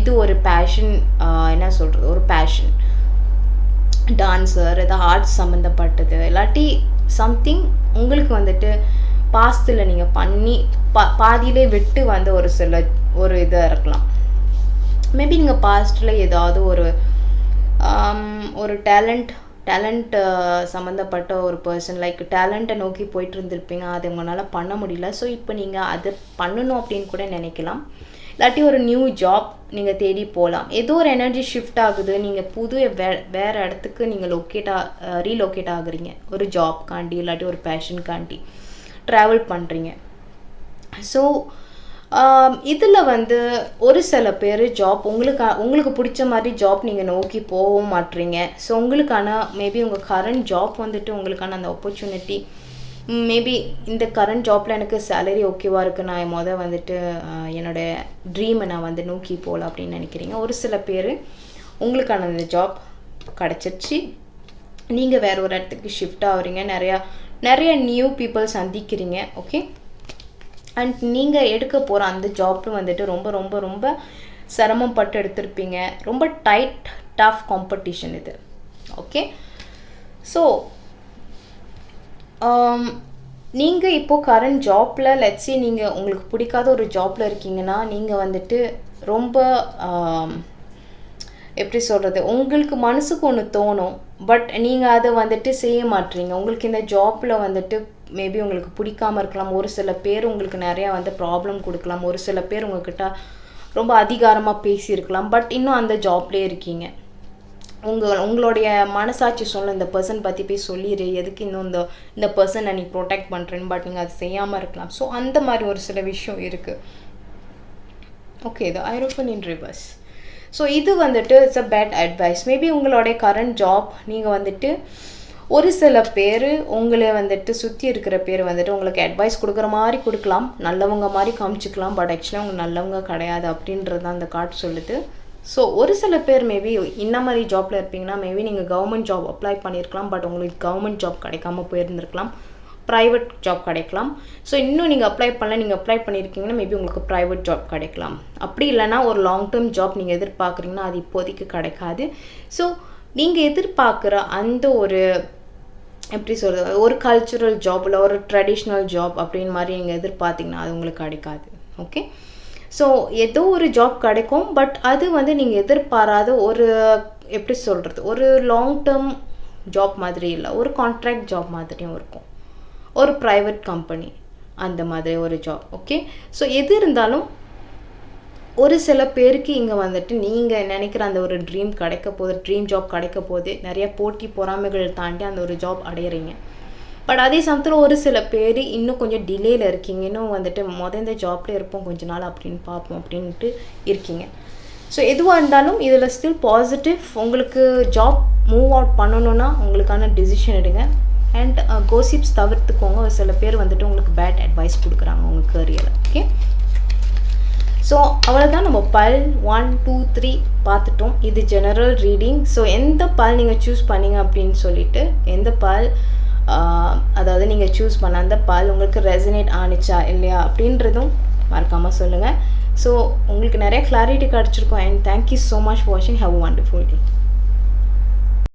இது ஒரு பேஷன், என்ன சொல்கிறது, ஒரு பேஷன், டான்ஸர், எதாவது ஆர்ட்ஸ் சம்மந்தப்பட்டது, இல்லாட்டி சம்திங் உங்களுக்கு வந்துட்டு பாஸ்டில் நீங்கள் பண்ணி பாதியிலே விட்டு வந்து ஒரு இதாக இருக்கலாம். மேபி நீங்கள் பாஸ்டில் ஏதாவது ஒரு டேலண்ட் சம்மந்தப்பட்ட ஒரு பர்சன், லைக் டேலண்ட்டை நோக்கி போயிட்டு இருந்திருப்பீங்க, அது உங்களால் பண்ண முடியல. ஸோ இப்போ நீங்கள் அதை பண்ணணும் அப்படின்னு கூட நினைக்கலாம். இல்லாட்டி ஒரு நியூ ஜாப் நீங்கள் தேடி போகலாம். ஏதோ ஒரு எனர்ஜி ஷிஃப்ட் ஆகுது, நீங்கள் வேறு இடத்துக்கு நீங்கள் ரீலோக்கேட் ஆகுறீங்க ஒரு ஜாப்காண்டி, இல்லாட்டி ஒரு பேஷனுக்காண்டி ட்ராவல் பண்ணுறீங்க. ஸோ இதில் வந்து ஒரு சில பேர் ஜாப் உங்களுக்கு பிடிச்ச மாதிரி ஜாப் நீங்கள் நோக்கி போகவும் மாட்டுறீங்க. ஸோ உங்களுக்கான மேபி உங்கள் கரண்ட் ஜாப் வந்துட்டு உங்களுக்கான அந்த ஆப்பர்ச்சுனிட்டி, மேபி இந்த கரண்ட் ஜாப்பில் எனக்கு சேலரி ஓகேவாக இருக்குது, நான் வந்துட்டு என்னோடய ட்ரீமை நான் வந்து நோக்கி போகலாம் அப்படின்னு நினைக்கிறீங்க. ஒரு சில பேர் உங்களுக்கான அந்த ஜாப் கிடச்சிருச்சு, நீங்கள் வேறு ஒரு இடத்துக்கு ஷிஃப்ட் ஆகுறீங்க, நிறைய நியூ பீப்புள் சந்திக்கிறீங்க. ஓகே, அண்ட் நீங்கள் எடுக்க போகிற அந்த ஜாப்பில் வந்துட்டு ரொம்ப ரொம்ப ரொம்ப சிரமப்பட்டு எடுத்திருப்பீங்க. ரொம்ப டஃப் காம்படிஷன் இது. ஓகே, ஸோ நீங்கள் இப்போது கரண்ட் ஜாப்பில் லெட்ஸி நீங்கள் உங்களுக்கு பிடிக்காத ஒரு ஜாப்பில் இருக்கீங்கன்னா நீங்கள் வந்துட்டு ரொம்ப எப்படி சொல்கிறது, உங்களுக்கு மனசுக்கு ஒன்று தோணும், பட் நீங்கள் அதை வந்துட்டு செய்ய மாட்டீங்க. உங்களுக்கு இந்த ஜாப்பில் வந்துட்டு மேபி உங்களுக்கு பிடிக்காமல் இருக்கலாம். ஒரு சில பேர் உங்களுக்கு நிறையா வந்து ப்ராப்ளம் கொடுக்கலாம். ஒரு சில பேர் உங்கள்கிட்ட ரொம்ப அதிகாரமாக பேசியிருக்கலாம். பட் இன்னும் அந்த ஜாப்லேயே இருக்கீங்க. உங்களுடைய மனசாட்சி சொல்ல இந்த பர்சன் பற்றி போய் சொல்லிடு, எதுக்கு இன்னும் இந்த பர்சனை நீ ப்ரொடெக்ட் பண்ணுறேன்னு, பட் நீங்கள் அது செய்யாமல் இருக்கலாம். ஸோ அந்த மாதிரி ஒரு சில விஷயம் இருக்குது. ஓகே, இது ஐரோப்பன் இன் ரிவர்ஸ். ஸோ இது வந்துட்டு it's a bad advice. Maybe உங்களுடைய கரண்ட் ஜாப் நீங்கள் வந்துட்டு ஒரு சில பேர் உங்களை வந்துட்டு சுற்றி இருக்கிற பேர் வந்துட்டு உங்களுக்கு அட்வைஸ் கொடுக்குற மாதிரி கொடுக்கலாம், நல்லவங்க மாதிரி காமிச்சிக்கலாம், பட் ஆக்சுவலாக அவங்க நல்லவங்க கிடையாது அப்படின்றது தான் அந்த கார்டு சொல்லுது. ஸோ ஒரு சில பேர் மேபி இந்த மாதிரி ஜாப்பில் இருப்பீங்கன்னா மேபி நீங்கள் கவர்மெண்ட் ஜாப் அப்ளை பண்ணியிருக்கலாம், பட் உங்களுக்கு கவர்மெண்ட் ஜாப் கிடைக்காம போயிருந்துருக்கலாம், ப்ரைவேட் ஜாப் கிடைக்கலாம். ஸோ இன்னும் நீங்கள் அப்ளை பண்ணியிருக்கீங்கன்னா மேபி உங்களுக்கு ப்ரைவேட் ஜாப் கிடைக்கலாம். அப்படி இல்லைனா ஒரு லாங் டேர்ம் ஜாப் நீங்கள் எதிர்பார்க்குறீங்கன்னா அது இப்போதைக்கு கிடைக்காது. ஸோ நீங்கள் எதிர்பார்க்குற அந்த ஒரு எப்படி சொல்கிறது, ஒரு கல்ச்சுரல் ஜாப் இல்லை ஒரு ட்ரெடிஷ்னல் ஜாப் அப்படின்னு மாதிரி நீங்கள் எதிர்பார்த்தீங்கன்னா அது உங்களுக்கு கிடைக்காது. ஓகே, ஸோ ஏதோ ஒரு ஜாப் கிடைக்கும், பட் அது வந்து நீங்கள் எதிர்பாராத ஒரு எப்படி சொல்கிறது, ஒரு லாங் டேர்ம் ஜாப் மாதிரி இல்லை, ஒரு கான்ட்ராக்ட் ஜாப் மாதிரியும் இருக்கும், ஒரு ப்ரைவேட் கம்பெனி அந்த மாதிரி ஒரு ஜாப். ஓகே, ஸோ எது இருந்தாலும் ஒரு சில பேருக்கு இங்கே வந்துட்டு நீங்கள் நினைக்கிற அந்த ஒரு ட்ரீம் ஜாப் கிடைக்க போகுது, நிறைய போட்டி பொறாமைகள் தாண்டி அந்த ஒரு ஜாப் அடையிறீங்க. பட் அதே சமயத்தில் ஒரு சில பேர் இன்னும் கொஞ்சம் டிலேயில் இருக்கீங்க, இன்னும் வந்துட்டு இந்த ஜாப்லேயே இருப்போம் கொஞ்ச நாள் அப்படின்னு பார்ப்போம் அப்படின்ட்டு இருக்கீங்க. ஸோ எதுவாக இருந்தாலும் இதில் ஸ்டில் பாசிட்டிவ். உங்களுக்கு ஜாப் மூவ் அவுட் பண்ணணுன்னா உங்களுக்கான டிசிஷன் எடுங்க. And gossips தவிர்த்துக்கோங்க. ஒரு சில பேர் வந்துட்டு உங்களுக்கு பேட் அட்வைஸ் கொடுக்குறாங்க உங்கள் கரியரில். ஓகே, ஸோ அவ்வளோதான். நம்ம பல் 1, 2, 3 பார்த்துட்டோம். இது ஜெனரல் ரீடிங். ஸோ எந்த பால் நீங்கள் சூஸ் பண்ணீங்க அப்படின்னு சொல்லிட்டு, எந்த பால் அதாவது நீங்கள் சூஸ் பண்ண அந்த பால் உங்களுக்கு ரெசனேட் ஆனிச்சா இல்லையா அப்படின்றதும் மறக்காமல் சொல்லுங்கள். ஸோ உங்களுக்கு நிறைய கிளாரிட்டி கிடச்சிருக்கும். And thank you so much for வாட்சிங். Have a wonderful day.